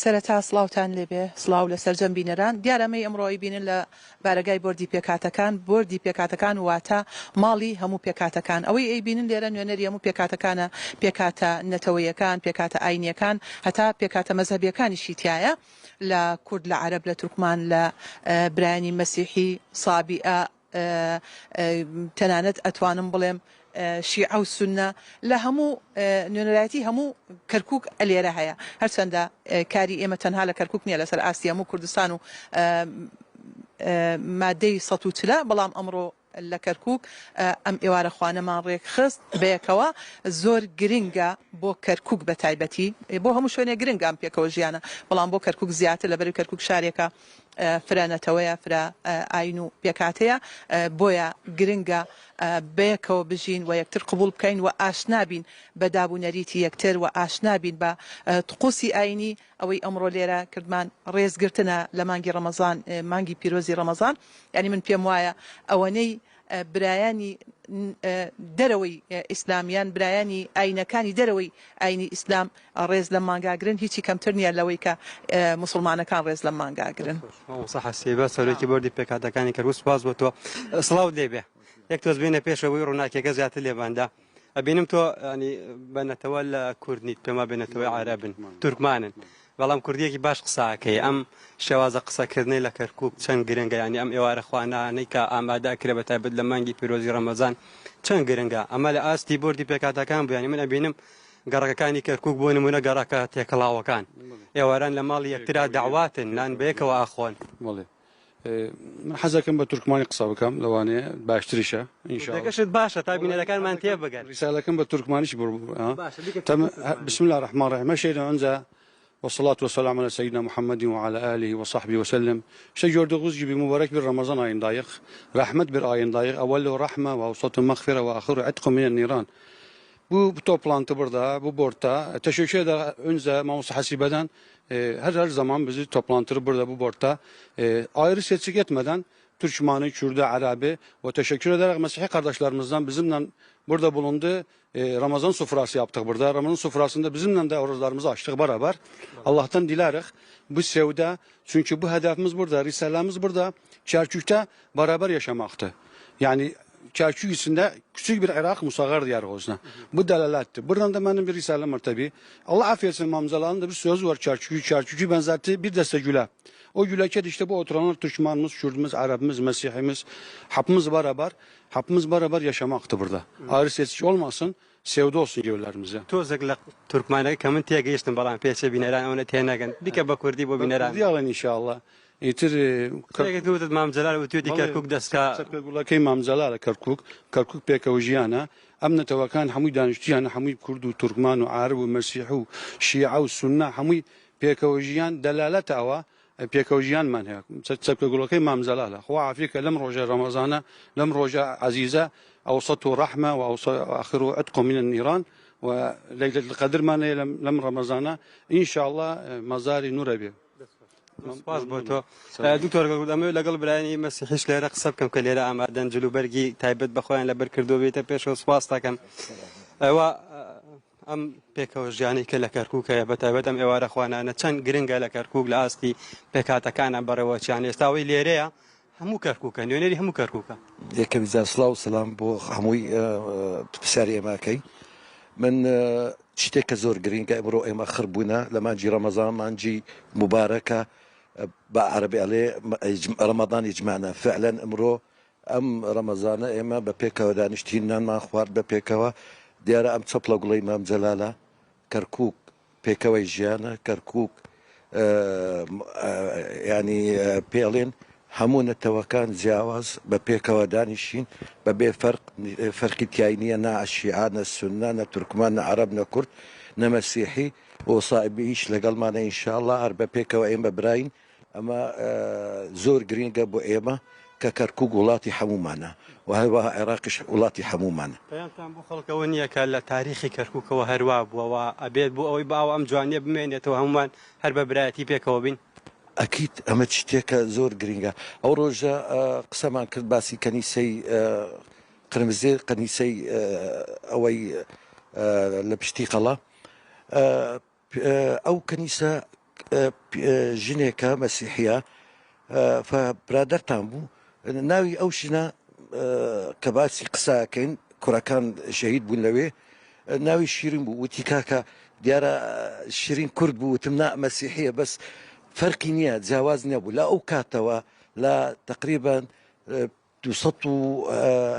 سەرەتا سڵاوتان لێبێ سڵاو لە سەرجەم بینەران دیارەمەی ئەمڕۆی بینن لە بارگای بردی پێکاتەکان واتە ماڵی هەموو پێکاتەکان ئەوەی ئەی بینن لێرە نوێنەری هەموو پێکاتەکانە پێکاتە نەتەوەیەکان پێکاتە ئاینیەکان هەتا پێکاتە مەزهبیەکانیشی تایە لە کورد لە عەرەب لە تورکمان لە برایانی مەسیحی سابیئە تەنانەت ئەتوانم بڵێم شیعە و سونە لە هەموو نوێنەرایەتی هەموو کەرکووک لێرە هەیە هەرچەندە کاری ئێمە تەنها لە کەرکووک نییە لەسەر ئاستی هەموو کوردستان و مادەی ١40 بەڵام ئەمڕۆ لە کەرکووک ئەم ئێوارەخوانەمان ڕێک خست بەیەکەوە زۆر گرنگە بۆ کەرکووک بە تایبەتی بۆ هەموو شوێنێ گرنگە ئەم پێکەوە ژیانە بەڵام بۆ کەرکووک زیاتر لەبەر کەرکووک شارێکە فرانەتەوەیە فرا ئاین و پێکاتەیە بۆیە گرنگە بەیەکەوە بژین و یەکتر قبول بکەین و ئاشنابین بە دابوونەریتی یەکتر و ئاشنابین بە طقوسی ئاینی ئەوەی ئەمڕۆ لێرە کردمان ڕێزگرتنە لە مانگی ڕەمەزان مانگی پیرۆزی ڕەمەزان یعنی من پێم وایە ئەوەنەی برایانی دەرەوەی ئیسلامیان برایانی ئاینەکانی دەرەوەی ئاینی ئیسلام ڕێز لە مانگاگرن هیچی کەمتر نییە لەوەی کە مسلمانەکان ڕێز لە مانگاگرن حەسیبە سەرۆکی بردی پێکاتەکانی کەرکووک سپاس بۆ تۆ سڵاو لێبێ یەک تۆز بینە پێشەوەی ڕووناکیەکە زیاتر لێباندا ئەبینم تۆ ینی بەنەتەوە لە کوردنیت پێما بێنێتەوەی عەرەبن تورکمانن بەڵام کوردیەکی باش قساکەی ئەم شێوازە قسەکردنی لە کەرکووک چەند گرنگە ینی ئەم ئێوارەخوانانەی کە ئامادەکرێ بە تایبەت لە مانگی پیرۆزی ڕەمەزان چەند گرنگە ئەمە لە ئاستی بردی پێکاتەکان بوو ینی من ئەبینم گەڕەکەکانی کەرکووک بۆ نمونە گەڕەکە تێکەڵاوەکان ئێواران لە ماڵی یەکترا داواتن نان بەیەکەوە ئاخۆن من حەزەکەم بە تورکمانی قسە بکەم لەوانەیە باشتریشە ئینشاءڵڵا باشە تا بینەرەکانمان تێ بگەن ریسالەکەم بە تورکمانیش بسم الله الرحمن الرحيم شيء أنزا والصلاة والسلام على سيدنا محمد وعلى آله وصحبه وسلم شيء جورد غزجي بمبارك بالرمضان آين دايق رحمة بالآين دايق أوله رحمة وأوسطه مغفرة وآخره عتق من النيران bu toplantı burada, bu borta teşekkür eder önce Mamus Hasibe'den her zaman bizi toplantı burada bu borta ayrı seçik etmeden Türkmeni, Kürdi, Arabi ve teşekkür ederek Mesihli kardeşlerimizden bizimle burada bulundu. Ramazan sofrası yaptık burada. Ramazan sofrasında bizimle de oruçlarımızı açtık beraber. Allah'tan dilerik bu sevda çünkü bu hedefimiz burada, risalemiz burada. Kerkük'te beraber yaşamaktı. Yani Kerkük içinde küçük bir Irak musaggar diyarı olsun. Bu delaletti. Buradan da benim bir risalem var tabi. Allah affetsin Mamzalan'da bir söz var Kerkük'ü benzerti bir deste güle. O güleket işte bu oturanlar Türkmenimiz, Kürdümüz, Arapımız, Mesihimiz, hapımız beraber yaşamaktı burada. Ayrı seçici olmasın, sevdi olsun gövlerimize. Tozakla Türkmen'e kamen tiye geçtim balan peşe bineran ona tenagan. Dike bakurdi bu bineran. Diyalan inşallah. İtir Kerkük Mamzalar ve tüydi Kerkük deska. Kerkük Mamzalar Kerkük pekavjiyana. أمن توكان حمي دانشتيان حمي كرد وتركمان وعرب ومسيح وشيعة والسنة حمي بيكوجيان دلالته أوا بيكوجيان من هيك تسبك يقول لك ما مزلاله هو عافيك لم رجع رمضان لم رجع عزيزة أوسطه رحمة وآخره عتق من النيران وليلة القدر ما لم رمضان إن شاء الله مزاري نور به سپاس بۆ تۆ دکتۆر ئەمە لەگەڵ برایانی مەسیحیش لێرە قسە بکەم کە لێرە ئامادەن جلوبەرگی تایبەت بەخۆیان لەبەر کردو بێتە پێشەوە سپاس دەکەم ئەوە ئەم پێکەوە ژیانی کە لە کەرکووکە بە تایبەت ئەم ئێوارەخوانانە چەند گرنگە لە کەرکووک لە ئاستی پێکاتەکانە بەڕێوەچیان ئێستاوەی لێرەیە هەموو کەرکووکە نوێنەری هەموو کەرکووکە یەکەم جار سڵاو سەلام بۆ هەمووی پرسیاری ئێماکەی من شتێک کە زۆر گرنگە ئەمڕۆ ئێمە خڕبوونە لە مانجی ڕەمەزان مانجی مبارەکە بعربي عليه رمضان يجمعنا فعلا امرو ام رمضان اما ببيكا دانشتينا ما خوار ببيكا ديار ام تصبلا قولي امام جلاله كركوك بيكا ويجيانا كركوك يعني بيلين همون توكان جاوز ببيكا دانشين ببي فرق تياينية نا الشيعة نا السنة نا تركمان نا عرب نا كرد نا مسيحي وصائبيش لقل معنا إن شاء الله أربا بيكا وإيما براين أما زور جرينجا بو إيما ككركوك ولاتي حمو معنا وهو عراقش ولاتي حمو معنا پێیانتان بۆ خەڵکەوە نییە کە لە تاریخی کەرکووکەوە هەروە بووەوە ئەبێت بۆ ئەوەی باوە ئەم جوانیە بمێنێتەوە هەمومان هەر بە برایەتی پێکەوە بین. أكيد أما تشتيكا زور جرينجا أو رجا قسمان كرد باسي كنيسي قرمزي كنيسي أوي لبشتي قلا أو كنيسة جنيكا مسيحية فبرادر تامبو ناوي أوشنا كباسي قساكين كراكان شهيد بون لوي ناوي شيرين بو وتيكاكا ديارا شيرين كرد بو تمنع مسيحية بس فرقي نية جواز نبو لا أوكاتوا لا تقريبا توسطوا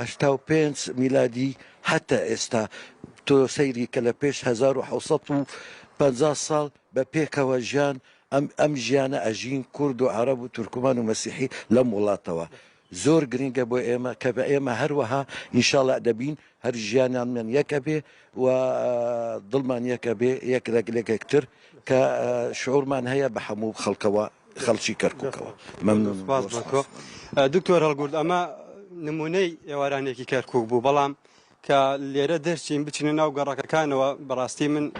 هشتاو بينس ميلادي حتى استا تو سيري كلا بيش هزار وحوسطوا بنزا صال ببيكا وجان أم جيانا أجين كرد وعرب وتركمان ومسيحي لم ولاتوا زور جرينجا بو إيما كبا إيما هروها إن شاء الله أدبين هر جيانا من يكبي وظلمان يكبي يكرق لك كتر كشعور ما هي بحمو خلقوا خلشي كركوكوا ممنون دكتور هەڵگورد ئەمە نمونەی ئێوارانێکی کەرکووک بوو بەڵام کە لێرە دەرچین بچینە ناو گەڕەکەکانەوە بەڕاستی من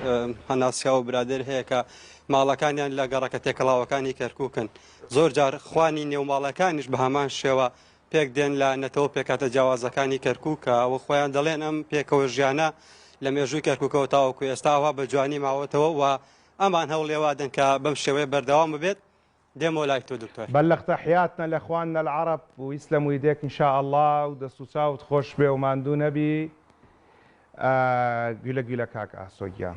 هەناسیا و برادر هەیە کە ماڵەکانیان لە گەڕەکە تێکەڵاوەکانی کەرکووکن زۆر جار خوانی نێوماڵەکانیش بە هەمان شێوە پێک دێن لە نەتەوە پێکاتە جیاوازەکانی کەرکووکە ئەوە خۆیان دەڵێن ئەم پێکەوە ژیانە لە مێژووی کەرکووکەوە تاوەکو ئێستاوا بە جوانی ماوەتەوە و ئەمان هەوڵێوادن کە بەم شێوەیە بەردەوام ببێت. ديمو لايتو دكتور بلغ تحياتنا لاخواننا العرب ويسلموا يديك ان شاء الله ودسوسا وتخش به وماندو نبي قيلك قيلك هاك اسويا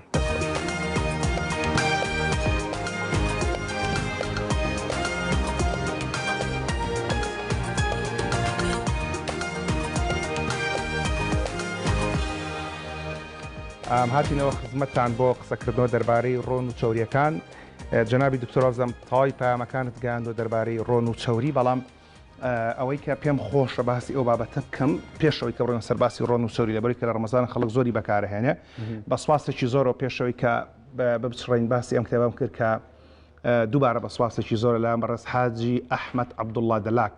هاتينا خزمتان بو قسەکردنەوە دەربارەی ڕۆن و چەوریەکان جنابی دکتۆر ئازەم تەواوی پامەکانت گەیاندوە دەربارەی ڕۆن و چەوری بەڵام ئەوەی کە پێم خۆشە باسی ئەو بابەتە بکەم پێشەوەی کە بڕێمە سەر باسی ڕۆن و چەوری لەبەری کە لە ڕەمەزان خەڵک زۆری بەکارهێنێ بە سواسێکی زۆرەوە پێشەوەی کە بچڕین باسی ئەم کتێبەم کرد کە دووبارە بە سواسێکی زۆرە لەلایەن بەڕێز حاجی ئەحمەد عەبدوڵڵا دەلاک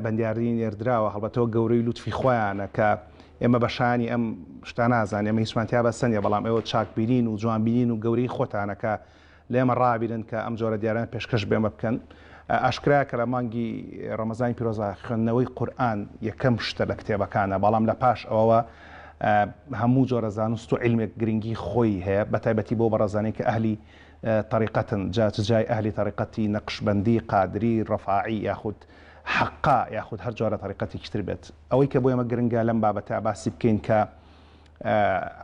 بەندیاردنی نێردراوە هەڵبەتەوە گەورەی لوتفی خۆیانە کە ئێمە بەشانی ئەم شتە نازانین ئەمە هیچمانتیا بەسەنیە بەڵام ئێوە چاکبینین و جوانبینین و گەورەی خۆتانەکە لێمە ڕابیرن کە ئەم جۆرە دیاران پێشکەش بێمە بکەن ئاشکرا کە لە مانگی ڕەمەزانی پیرۆزە خوێندنەوەی قورئان یەکەم شتە لە کتێبەکانە بەڵام لە پاش ئەوەوە هەموو جۆرە زانست و عیلمێک گرنگی خۆی هەیە بەتایبەتی بۆ بەڕێزانەی کە ئەهلی طریقەتن جای ئەهلی طریقەتی نەقشبەندی قادری ڕەفاعی یاخود حقا یاخود هەر جۆرە طریقەتی کتر بێت ئەوەی کە بۆ ئێمە گرنگە لەم بابەتە باسی بکەین کە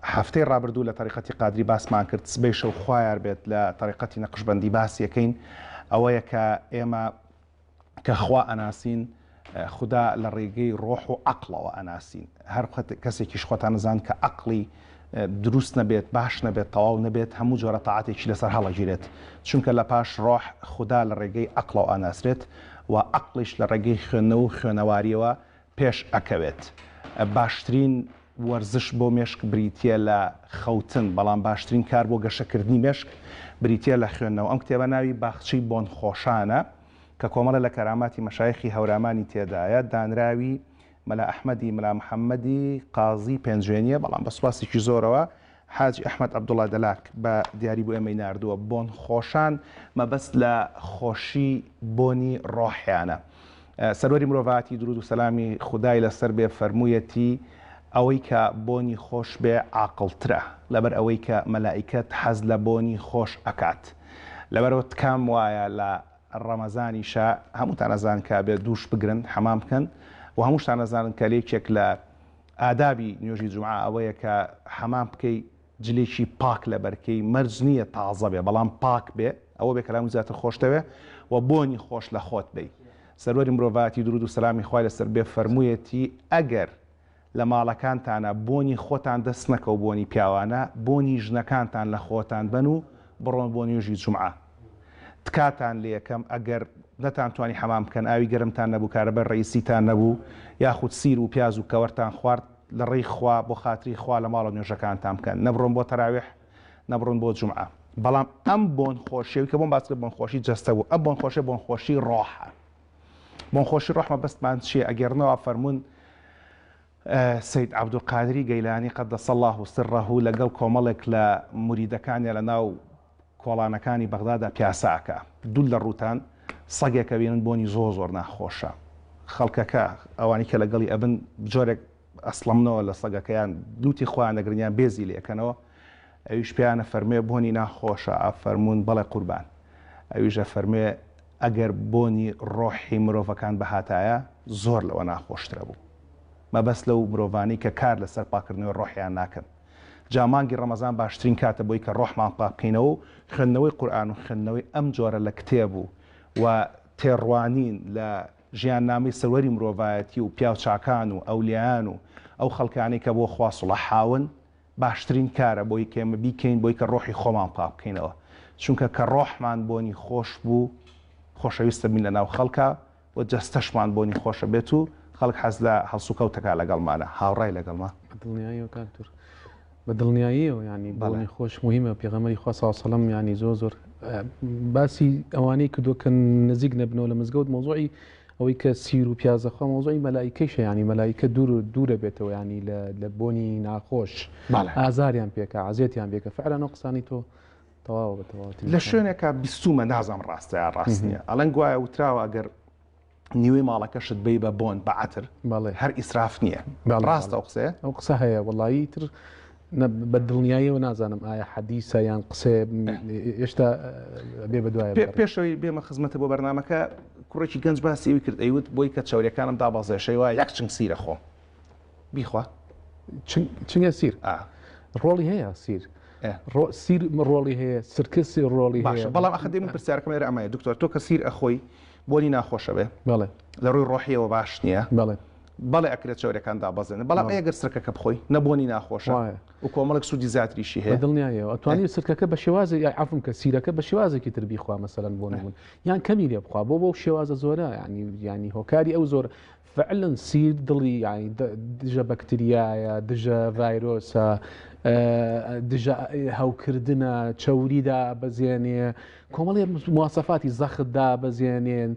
هەفتەی ڕابردوو لە طریقەتی قادری باسمان کرد سبەی شەو خوایار بێت لە طریقەتی نەقشبەندی باسیەکەین ئەوەیە کە ئێمە کە خوا ئەناسین خدا لە ڕێگەی ڕۆح و عەقڵەوە ئەناسین هەر کەسێکیش خۆتان نزان کە عەقڵی دروست نەبێت باش نەبێت تەواو نەبێت هەموو جۆرە تاعاتێکی لەسەر هەڵەگیرێت چونکە لە پاش ڕۆح خدا لە ڕێگەی عەقڵەوە ئەناسرێت و عەقڵیش لە ڕێگەی خوێندنەوە و خوێنەواریەوە پێش ئەکەوێت باشترین وەرزش بۆ مێشک بریتیە لە خەوتن بەڵام باشترین کار بۆ گەشەکردنی مێشک بریتیە لە خوێندنەوە ئەم کتێبە ناوی باخچەی بۆن خۆشانە کە کۆمەڵە لە کەراماتی مەشایخی هەورامانی تێدایە دانراوی مەلا ئەحمەدی مەلا محەممەدی قازی پێنجێنیە بەڵام بە سواسێکی زۆرەوە حاجی ئەحمەد عەبدوڵڵا دەلاک بە دیاری بۆ ئێمەی ناردووە بۆن خۆشان مەبەست لە خۆشی بۆنی ڕۆحیانە سەروەری مرۆڤاتی درود و سەلامی خودای لەسەر بێ فەرموویەتی ئەوەی کە بۆنی خۆش بێ عاقڵترە لەبەر ئەوەی کە مەلائیکەت حەز لە بۆنی خۆش ئەکات لەبەرەوە تکام وایە لە ڕەمەزانیشە هەمووتان ئەزان کە بێ دووش بگرن حەمام بکەن و هەمووشتان ئەزانن کە لێکێک لە ئادابی نوێژی جومعە ئەوەیە کە حەمام بکەی جلێکی پاک لە بەرکەی مەرج نییە تازە بێ بەڵام پاک بێ ئەوە بێ کەلام زیاتر خۆشتەوێ و بۆنی خۆش لە خۆت بێ سەروەری مرۆڤاتی درود و سەلامی خوای لەسەر بێ فەرموویەتی ئەگەر لە ماڵەکانتانە بۆنی خۆتان دەست نەکە و بۆنی پیاوانە بۆنی ژنەکانتان لە خۆتان بن و بڕۆن بۆ نوێژی جومعە تکاتان لێ یەکەم ئەگەر نەتانتوانی حەمام بکەن ئاوی گەرمتان نەبوو کارەبەر ڕئیسیتان نەبوو یاخود سیر و پیاز و کەوەرتان خوارد لە ڕێی خوا بۆ خاتری خوا لە ماڵە نوێژەکانتان بکەن نەبڕۆن بۆ تەراویح نەبڕۆن بۆ جومعە بەڵام ئەم بۆن خۆشیەوەی کە بۆم باس بۆن خۆشی جەستە بوو ئەم بۆن خۆشی بۆن خۆشی ڕۆحە بۆن خۆشی ڕۆحمە بەستمان چیە ئەگەرنەوە فەرمونون سید عەبدولقادری گەیلانی قەدەس الله سرەه لەگەڵ کۆمەڵێک لە موریدەکانیە لە ناو کۆڵانەکانی بەغدادا پیاساکە دوو لە ڕووتان سەگێکە بینن بۆنی زۆر ناخۆشە خەڵکەکە ئەوانی کە لەگەڵی ئەبن جۆرێک ئەسڵەمنەوە لە سەگەکەیان دووتی خۆیان دەگرنیان بێزی لێکەنەوە ئەویش پێیانە فەرمێ بۆنی ناخۆشە ئافەرمونون بەڵێ قوربان ئەویشە فەرمێ ئەگەر بۆنی ڕۆحی مرۆڤەکان بەهاتایە زۆر لەوە ناخۆشترە بوو مەبەست لەو مرۆڤانی کە کار لەسەر پاکردنەوەی ڕۆحیان ناکەن جامانگی ڕەمەزان باشترین کاتە بۆی کە ڕۆحمان پاک بکەینەوە خوێندنەوەی قورئان و خوێندنەوەی ئەم جۆرە لە کتێب و تێڕوانین لە ژیاننامەی سەروەری مرۆڤایەتی و پیاو چاکان و ئەولیان و ئەو خەڵکانی کە بۆ خوا سوڵەحاون باشترین کارە بۆی کێمە بیکەین بۆی کە ڕۆحی خۆمان پاک بکەینەوە چونکە کە ڕۆحمان بۆنی خۆش بوو خۆشەویستە بین لە ناو خەڵکە و جەستەشمان بۆنی خۆشە بێت و خەڵک حەز لە هەڵسوکەوتەکە لەگەڵمانە هاوڕای لەگەڵمان بەدڵنیاییەوە کاکتۆر بەدڵنیاییەوە ینی بۆنی خۆش مهمە پێغەمبەری خوا صلی الله علیه و سلم ینی زۆر باسی ئەوانەی کردووە کە نزیک نەبنەوە لە مزگەوت مۆزوعی ئەوەی کە سیر و پیازەخوا مۆزوعی مەلایکەیشە ینی مەلایکە دوورە بێتەوە ینی لە بۆنی ناخۆش ئازاریان پێکە عزیێتیان پێکە فعلا ئەو قسانی تۆ تەواو بە تەواوەتی لە شوێنێکە بیستومە نازانم ڕاستە یا ڕاست نییە ئەڵەن گوایە وتراوە ئەگەر نیوەی ماڵەکەشت بێ بە بۆن بە عەتر هەر ئیسراف نییە ڕاستە ئەو قسەیە ئەو قسە هەیە وەڵایی تر بە دڵنیاییەوە نازانم ئایا حەدیسە یان قسێ هێشتا بێ بە دوایە پێشەوەی بێمە خزمەتە بۆ بەرنامەکە کوڕێکی گەنج باسی ئەوی کرد ئەیوت بۆی کە چاوریەکانم دابەزێشەی وایە یەک چنگ سیرە خۆ بیخوا چنگە سیر ڕۆڵی هەیە سیر ڕۆڵی هەیە سرکسی ڕۆڵی باشە بەڵام ئەخە دێمن پرسیارەکەم ئێرە ئەمەیە دکتۆر تۆ کە سیر ئەخۆی بۆنی ناخۆشە بێ بەڵێ لە ڕووی ڕۆحیەوە باش نییە بەڵێ ئەکرێت چاوریەکان دابەزێنن بەڵام ئەگەر سرکەکە بخۆی نەبوونی ناخۆشە و کۆمەڵێک سوودی زیاتریشی هەیە دڵنیایەوە ئەتوانی سرکەکە بە شێوازە یا عەفوم کە سیرەکە بە شێوازێکی تر بیخوا مەسەلەن بۆ نمون یان کەمی لێ بخوا بۆ شێوازە زۆرە ینی هۆکاری ئەو زۆر فعلا سیر دڵی ینی دژە بەکتریایە دژە ڤایرۆسە دژە هەوکردنە چەوریدا بەزێنێ کۆمەڵی مواسەفاتی زەختدا بەزێنێن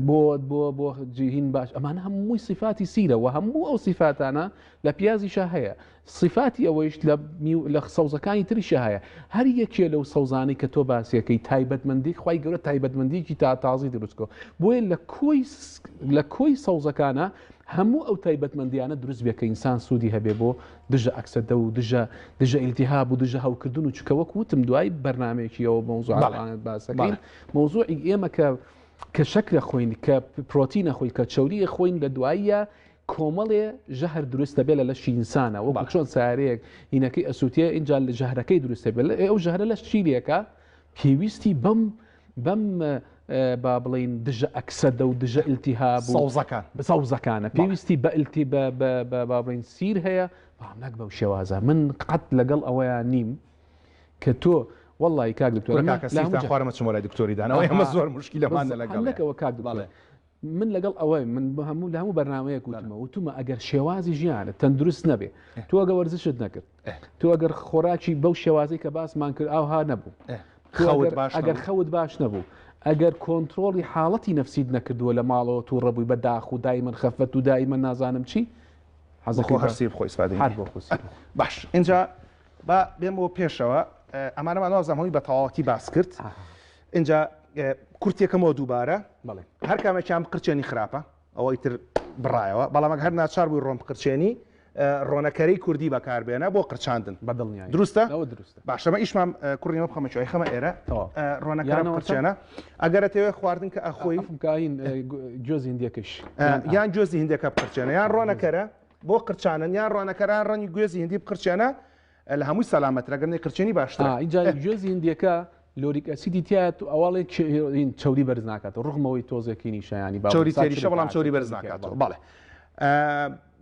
بۆ جیهین باش ئەمانە هەمووی صفاتی سیرە و هەموو ئەو صفاتانە لە پیازیشە هەیە صفاتی ئەوەیش لە سەوزەکانی تریشە هەیە هەر یەکێ لەو سەوزانەی کە تۆ باسیەکەی تایبەتمەندی خوای گەورە تایبەتمەندیکی تازی دروستکۆ بۆیە لە کۆی سەوزەکانە هەموو ئەو تایبەتمەندیانە دروست بێ کە ئینسان سوودی هەبێ بۆ دژە ئەکسەدە و دژە ئیلتیهاب و دژە هەوکردن و چکە وەک وتم دوای بەرنامێکیەوە مۆزوعات باسەکەین مۆزوعی ئێمە کە شەکرە خۆین کە پرۆتینە خۆی کە چەوریە خۆین لە دواییە کۆمەڵێ ژەهر دروستە بێ لە لەشی ئینسانە وەکو چۆن سارەیەک هینەکەی ئەسووتیە اینجا لە ژەهرەکەی دروستە بێت ئەو ژەهرە لەش چیلێکە پێویستی بەم با بڵین دژە ئەکسەدە و دژە ئیلتیهاب سەوزەکانە پێویستی بەئلتی با بڵین سیر هەیە نەک بەو شێوازە من قەت لەگەڵ ئەوەیان نیم کە تۆ والله کاک دکتۆر خوارمە چمۆ لای دکتۆری دانەوە ئەمە زۆر مشکلەمانە لەگەڵەوە کاک دڵێ من لەگەڵ ئەوەی من بە هەموو بەرنامەیەک وتمە ئەگەر شێوازی ژیانە تەندروست نەبێ تۆ ئەگە وەرزشت نەکرد تۆ ئەگەر خۆراکی بەو شێوازی کە باسمان کرد ئاوها نەبوو ئەگەر خەوت باش نەبوو ئەگەر کۆنتترۆلی حاڵەتی نەفسیت نەکردووە لە ماڵەوە تو ڕەبووی بە داخ و دایمەن خەفەت و دایمە نازانم چی حەزەکە هەرسی بخۆی سپادی باش اینجا با بێم بۆ پێشەوە ئەمانەمان وازەمەوەی بە تەواوەتی باس کرد اینجا کورتێکەمەوە دووبارە هەر کامێکیان قرچێنی خراپە ئەوەی تر بڕایەوە بەڵام هەر ناچار بووی ڕۆم قرچێنی ڕۆنەکەری کوردی بەکاربێنە بۆ قرچاندن بەدڵنیای دروستە باشەمە ئیشمان کوڕیمە بخەمەوەی خەمە ئێرە ڕۆنەکەرە قرچێنە ئەگەرەتەوێ خواردن کە ئەخۆی جۆزی هندێکش یان جۆزی هندێکە بقرچێنە یان ڕۆنەکەرە بۆ قرچانن یان ڕۆنەکەران ڕەنی گوێزی هندی بقرچێنە لە هەمووی سەلامەترە گەرنی قرچێنی باشترە اینجا جۆزی هندیەکە لۆریک ئەسیدی تایە و ئەوڵێک چەوری بەرز ناکاتەوە ڕغمەوەی تۆزێکی نیشایانی چۆری تێریشە بەڵام چۆری بەرز ناکاتەوە بەڵێ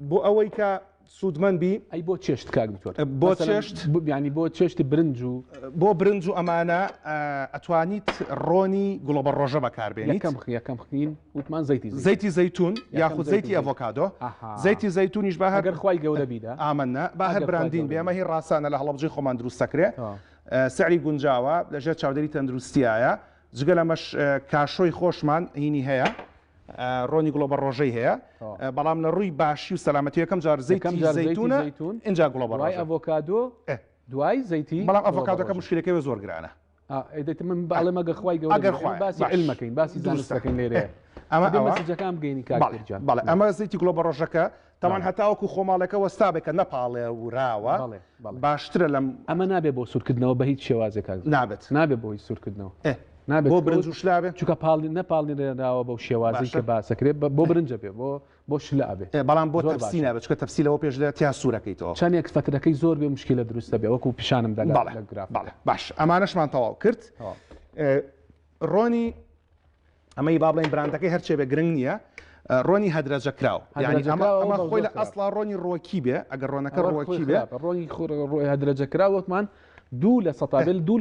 بۆ ئەوەی کە سوودمەند بی ئەی بۆ چێشت کاک دکتۆر بۆ چێشت ینی بۆ چێشتی برنج و بۆ برنج و ئەمانە ئەتوانیت ڕۆنی گوڵۆبە ڕۆژە بەکاربێنیت یەکەم خین وتمان زەیتی زەیتون یاخود زەیتی ئەڤۆکادۆ زەیتی زەیتونیش بە هەر ئەگەر خوای گەورە بیدا ئامنە با هەر براندین بێ ئەمە هی ڕاستانە لە هەڵەبجەی خۆمان دروست دەکرێت سعری گونجاوە لەژێر چاودێری تەندروستیایە جگە لەمەش کاشۆی خۆشمان هینی هەیە ڕۆنی گوڵۆبە ڕۆژەی هەیە بەڵام لە ڕووی باشی و سەلامەتی یەکەم جار زەیتی زەیتونە اینجا گوڵۆبە ڕۆژە ئەڤۆکادۆ دوای زەیتی بەڵام ئەڤۆکادۆکە مشکلەکەی زۆر گرانە ئەدەیت من باڵێ مەگە خوای گەورە باسی علمەکەین باسی زانستەکەین لێرەیە ئەمە مەسجەکان بگەینی کاکجان بەڵێ ئەمە زەیتی گوڵۆبە ڕۆژەکە تاوان هەتاوەکو خۆماڵەکە وەستابێکە نەپاڵێ وراوە باشترە لەم ئەمە نابێ بۆ سوورکردنەوە بە هیچ شێوازێک نابێت بۆ هیچ سوورکردنەوە نابێت بۆ برنج و شلابێ چونکە نەپاڵنێراوە بەو شێوازی کە باسەکرێت بۆ برنجە بێ بۆ شلابێ بەڵام بۆ تەفسی نابێت چکە تەفسیلەوە پێش لە تیا سوورەکەیتەوە چەندێک فترەکەی زۆر بێ مشکلە دروستە بێ وەکو پیشانم دەگات لە گراف باش ئەمانەشمان تەواو کرد ڕۆنی ئەمەی با بڵێن براندەکەی هەرچێ بێ گرنگ نییە ڕۆنی هەدرەجە کراو ئەمە خۆی لە ئەسڵا ڕۆنی ڕۆکی بێ ئەگەر ڕۆنەکە ڕۆکی بێ ڕۆنی هەدرەجە کراوەتمان 2%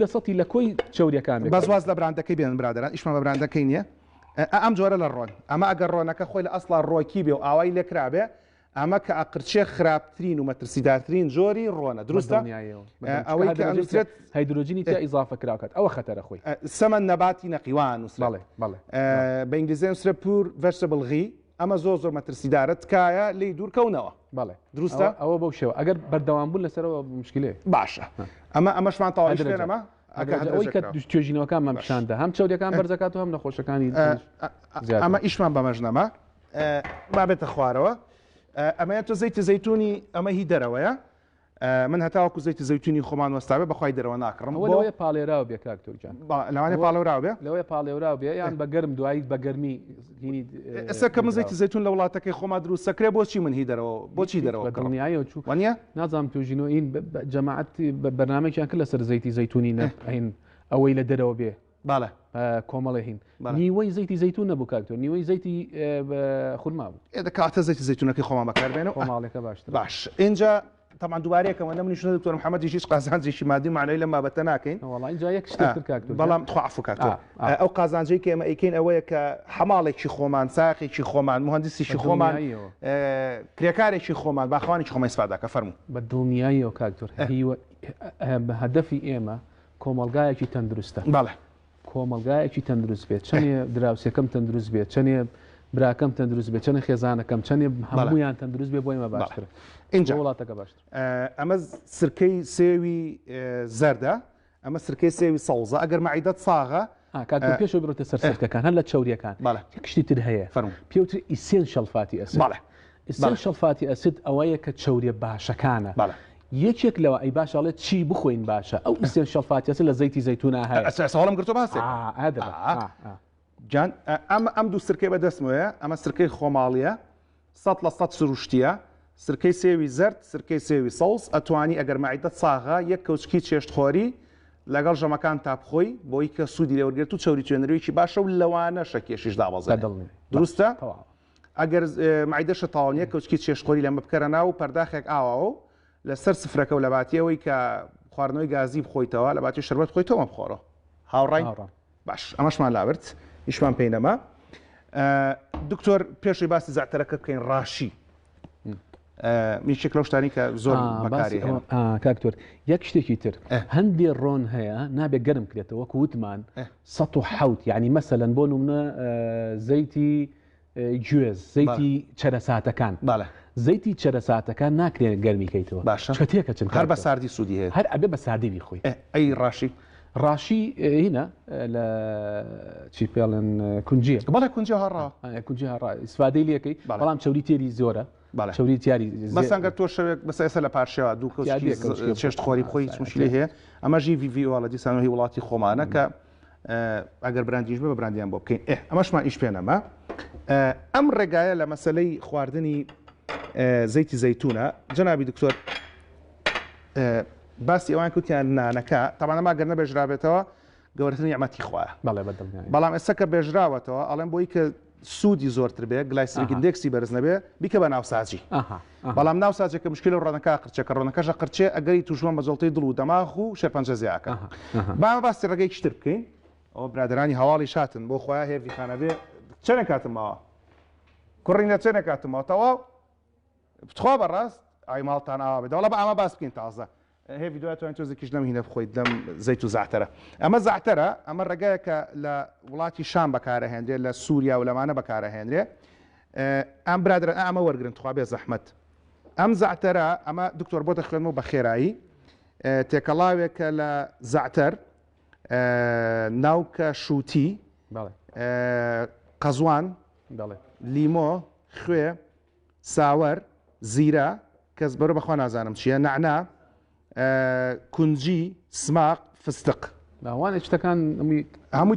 لە سەتی لە کۆی چاودیەکان بەزواز لە براندەکەی بێن برادران ئیشمە بە براندەکەی نییە ئەم جۆرە لە ڕۆن ئەمە ئەگەر ڕۆنەکە خۆی لە ئەسڵا ڕۆکی بێ و ئاوای لێکرابێ ئەمە کە ئەقرچێ خراپترین و مەترسیدارترین جۆری ڕۆنە دروستە ئەوەی کە ئەنووسێت هیدروجینی تا ئیزافە کراکات ئەوە خەتەرە خۆی سەمە نەباتی نەقیوان و بە ئینگلیزی نووسرە پور vegetable ئەمە زۆر مەترسیدارە تکایە لی دوورکەونەوە دروستە ئەوە بەو شێوە ئەگەر بەردەوام بوون لەسەرەوە مشکلێ باشە ئەمەشمان تاواشێنەمە ئەوەی کە توێژینەوەکانمان پیشاندا هەم چاودەکان بەرزەکات و هەم نەخۆشەکانی ئەمە ئیشمان بەمەژنەمە بابێتە خوارەوە ئەمەیە تۆ زەیتی زەیتونی ئەمە هی دەرەوەیە من هەتاوەکو زەیتی زەیتونی خۆمان وەستاوێ بەخوای دەرەوە ناکڕم لەوەیە پاڵێراو بێ کاکتۆرجان لەوانێ پاڵێراو بێ لەوەیە پاڵێراو بێ یان بە گەرم دوایی بە گەرمی ئێستا کە من زەیتی زەیتون لە وڵاتەکەی خۆما دروست سەکرێ بۆچی من هی دەرەوە بۆچی دەرەوە دڵنیایە چوو وانە نازانم توژینەوە این جەماعەتی بەرنامەیەکیان کرد لەسەر زەیتی زەیتونی نەهین ئەوەی لە دەرەوە بێ باڵێ کۆمەڵی هین نیوەی زەیتی زەیتون نەبوو کاکتۆر نیوەی زەیتی خورما بوو کاتە زەیتی زەیتونەکەی خۆمان بەکاربێنەوە کۆماڵێکە باشتر باش اینجا طبعا دوبارەیەکەوە نەمنیشنە دکتۆر محەممەدی هیچ قازانجێکی مادی معنەی لەم بابەتە ناکەین اینجا یەک شتێک کاکتۆر بەڵام خواعفو کاکتۆر ئەو قازانجەی کە ئێمە ئەیکەین ئەوەیە کە حەماڵێکی خۆمان ساقێکی خۆمان مهندسیشی خۆمان کرێکارێکی خۆمان باخوانێکی خۆمە ئیسفادەکە فەرموو بە دڵنیاییەوە کاکتۆر بە هەدەفی ئێمە کۆمەلگایەکی تەندروستە بەڵێ کۆمەلگایەکی تەندروست بێت چەندێ دراوسەکەم تەندروست بێت چەندێ براکەم تەندروست بێت چەند خێزانەکەم چەندێ هەموویان تەندروست بێ بۆ ئێمە باشترە اینجا وڵاتەکە باشتر ئەمە سرکەی سێوی زەردە ئەمە سرکەی سێوی سەوزە ئەگەر مەعیدەت ساغە کاکتۆر پێشەوە بڕۆتە سەر سەرکەکان هەر لە چاوریەکان کشتی تر هەیە پێوتر ئیسێنشەڵ فاتی ئەسید ئیسێنشەڵ فاتی ئەسید ئەوەیە کە چاوریە باشەکانە یەکێک لەوە ئەی باشڵێت چی بخۆین باشە ئەو ئیسێنشەڵ فاتیەسە لە زەیتی زەیتونە هەیە ساڵم گرتو باسێ جان ئەم دوو سرکەی بەدەستمەوەیە ئەمە سرکەی خۆماڵیە 100% سروشتیە سرکەی سێوی زەرد سرکەی سێوی سەوز ئەتوانی ئەگەر مەعیدەت ساغا یەک کەوچکی چێشتخۆری لەگەڵ ژەمەکان تاپخۆی بۆی کە سوودی لێوەرگێت و چاوری توێنەرەوەیکی باشە و لەوانە شەکێشیش دابەزێت دروستە ئەگەر مەعیدەشە تاوانیە کەوچکی چێشتخۆری لەمە بکەرە ناو پەرداخێک ئاواوە لەسەر سفرەکە و لە باتیەوەی کە خواردنەوەی گازی بخۆیتەوە لە باتی شەربەت خۆیتەوە بخۆرە هاوڕای باش ئەمەشمان لاورد هیچمان پێی نەما دکتۆر پێشی باسی زعتەرەکە بکەین ڕاشی میشێک لەو شتانی کە زۆر بەکاری کاکتۆر یەک شتێکی تر هەندێ ڕۆن هەیە نابێت گەرم کرێتەوە وەکو وتمان 100 یعنی مەسەلەن بۆ نمونە زەیتی گوێز زەیتی چەرەساتەکان زەیتی چەرەساتەکان ناکرێن گەرمیکەیتەوە باشە تێکە چن هەر بە ساردی سوودی هەیە هەر ئەبێ بە سادی بیخۆی ئەی ڕاشی هینە لە چی پێڵێن کونجیە بەڵێ کونجی هەڕا کونجی هەڕا ئیسفادەی لەکەی بەڵام چاوری تێری زۆرە چاوری تیاری مەسەنگە تۆ شەوێک بەس ئێستا لە پارشەوە دوو چێشت خۆری بخۆی هیچ مشکلی هەیە ئەمەژی VVO لە دیسانەوەی وڵاتی خۆمانە کە ئەگەر براندیش بە براندیان بۆ بکەین ئەمەشمان ئیش پێنەما ئەم ڕێگایە لە مەسلەی خواردنی زەیتی زەیتونە جەنابی دکتۆر باسی ئەوان کوتیان نانەکە تاوانەما گەر نەبێژرابێتەوە گەورەترین نیعمەتی خوایە بەڵێ بەڵام ئێستا کە بێژراوەتەوە ئەڵێن بۆی کە سوودی زۆرتر بێ گلایسریگندێکسی بەرز نەبێ بیکە بە ناوساجی بەڵام ناوساجێکە مشکل و ڕۆنەکە قرچەکە ڕۆنەکەشە قرچێ ئەگەری توشمان بە جڵتەی دڵ و دەماغ و شێرپەنجە زیاکە بامە باسی ڕێگەی شتر بکەین ئەوە برادرانی هەواڵی شاتن بۆ خۆیان هێڤیخانە بێ چەنە کاتمەوە کوڕینە چەنە کاتمەوە تەواو بخوا بەڕاست ئای ماڵتان ئاوا بێت وڵا بە ئەمە باس بکەین تازە هێوی دوای توانین تۆزێکیش لەم هینە بخۆیت لەم زەیت و زعتەرە ئەمە زعتەرە ئەمە ڕێگایەکە لە وڵاتی شام بەکارەهێنرێ لە سووریا و لەمانە بەکارەهێنرێ ئەم برادرە ئەمە وەرگرن تخوا بێ زەحمەت ئەم زعتەرە ئەمە دکتۆر بۆتە خوێنمەوە بە خێرایی تێکەڵاوێکە لە زعتەر ناوکە شووتی قەزوان لیمۆ خوێ ساوەر زیرە کەس بەرە بەخوا نازانم چییە نعنا کونجی سماق فستق لاوانێک شتەکان هەموو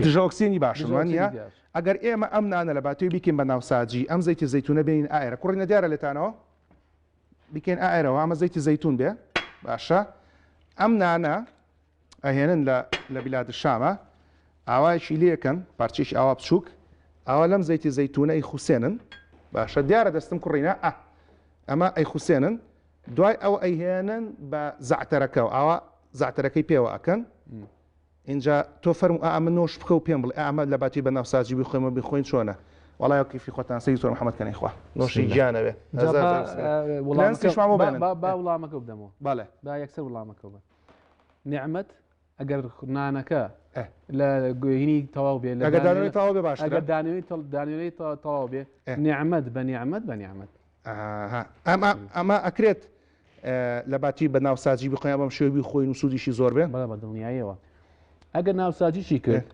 دژۆکسینی باشن وانە ئەگەر ئێمە ئەم نانە لە باتوی بیکەین بە ناوساجی ئەم زەیتی زەیتونە بین ئایرە کوڕینە دیارە لێتانەوە بیکەین ئایرەوە ئەمە زەیتی زەیتون بێ باشە ئەم نانە ئەهێنن لە بیلاد شامە ئاوایشی لێکەن پارچێکی ئاوا بچووک ئاوا لەم زەیتی زەیتونەی خوسێنن باشە دیارە دەستم کوڕینە ئەمە ئەی خوسێنن دوای ئەو ئەیهێنن بە زعتەرەکە و ئاوا زعتەرەکەی پێوە ئەکەن اینجا تۆ فەرمو ئەمە نۆش بکە و پێم بڵێ ئەمە لە باتی بە ناوساجی بخۆیمە بخۆین چۆنە وڵای کیفی خۆتان سەی زۆر محەممەد کەنەی خوا نۆشی گیانەوێ با وڵامەکە بدەمەوە بەڵێ با یەکسەر وڵامەکە بە نعمەت ئەگەر نانەکە لە گوێنی تەواو بێ ئەگەر دانەوەی تەواو بێ باشترە ئەگەر دانەوەی تەواو بێ نعمەت بە نعمەت بە نعمەت ئەمە ئەکرێت لە باتی بە ناوساجی بخۆیان بەم شێوی خۆین و سوودیشی زۆر بێ بەڵێ بە دڵنیاییەوە ئەگەر ناوساجیشی کرد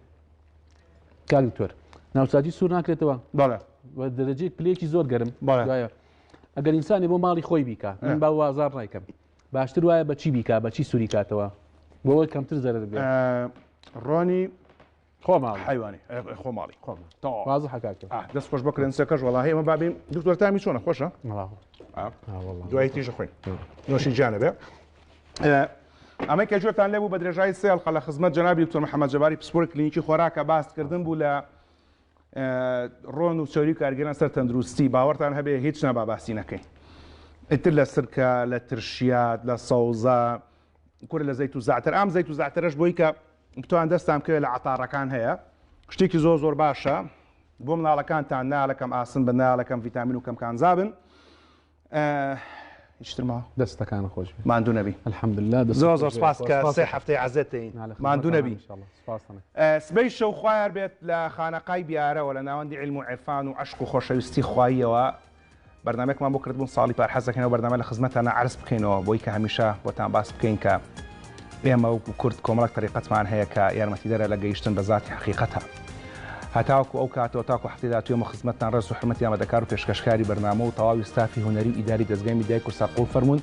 کاکتۆر ناوساجی سوور ناکرێتەوە بەڵێ دەرەجەی پلێکی زۆر گەرم بەڵێ ئەگەر ئینسانی بۆ ماڵی خۆی بیکە من با وازار ڕایکەم باشتر وایە بەچی بیکە بەچی سووری کاتەوە بۆەوەی کەمتر زەرر بێ ڕۆنی خۆ ماڵی حیوانی خۆ ماڵی واز حکاکە دەست خۆش بە کرێنسەکەش وڵاهی ئەمە بابین دکتۆر تامی چۆنە خۆشە دوای تیژە خوێن نۆشی جانە بێ ئەمە کە جوێتان لێبوو بە درێژای سێڵ لە خزمەت جەنابی دکتۆر محەممەد جەباری پسپۆر کلینیکی خۆراکە باسکردن بوو لە ڕۆن و چۆری کارگەران سەر تەندروستی باوەڕتان هەبێ هیچ نەبا باسی نەکەین ئیتر لە سرکە لە ترشیات لە سەوزە کورە لە زەیت و زعتەر ئەم زەیت و زعتەرەش بۆی کە بتوان دەستام کرد لە عتاڕەکان هەیە شتێکی زۆر باشە بۆ مناڵەکانتان نالەکەم ئاسن بە نالەکەم ڤیتامین و کەمکانزابن هیچتر ما دەستەکان خۆش ماندوو نەبی الحەمدوللا زۆر سپاس کە سێ هەفتەی عەزێتین ماندوو نەبی سبەی شەو خوایار بێت لە خانەقای بیارەوە لە ناوەندی علم و عێرفان و عەشق و خۆشەویستی خواییەوە بەرنامەیەکمان بۆ کردبوون ساڵی پارحەزەکەینەوە بەرنامە لە خزمەتانە عرض بکەینەوە بۆی کە هەمیشە بۆتان باس بکەین کە ئێمە وەکو کورد کۆمەڵک طریقەتمان هەیە کە یارمەتیدەرە لە گەیشتن بە ذاتی حقیقەتە هەتاوەکو ئەو کاتەوە تاکو هەفتەی داهاتووە خزمەتتان ڕێز و حرمەتی ئامادەکار و پێشکەشکاری بەرنامە و تەواوی ستافی هونەری و ئیداری دەستگای میدیای کورساقۆ فەرموون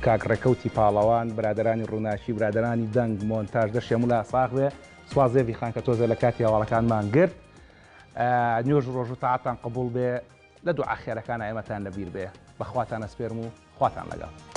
کاگڕێکەوتی پاڵەوان برادرانی ڕووناچی برادرانی دەنگ مۆنتاژ دەشێمو لە ساغ بێ سوازێوی خان کە تۆزە لە کاتی هەواڵەکانمان گرت نوێژ و ڕۆژ و تاعاتان قبول بێ لە دوعا خێرەکانە ئێمەتان لەبیر بێ بەخواتان ئەسپێرم و خواتان لەگەڵ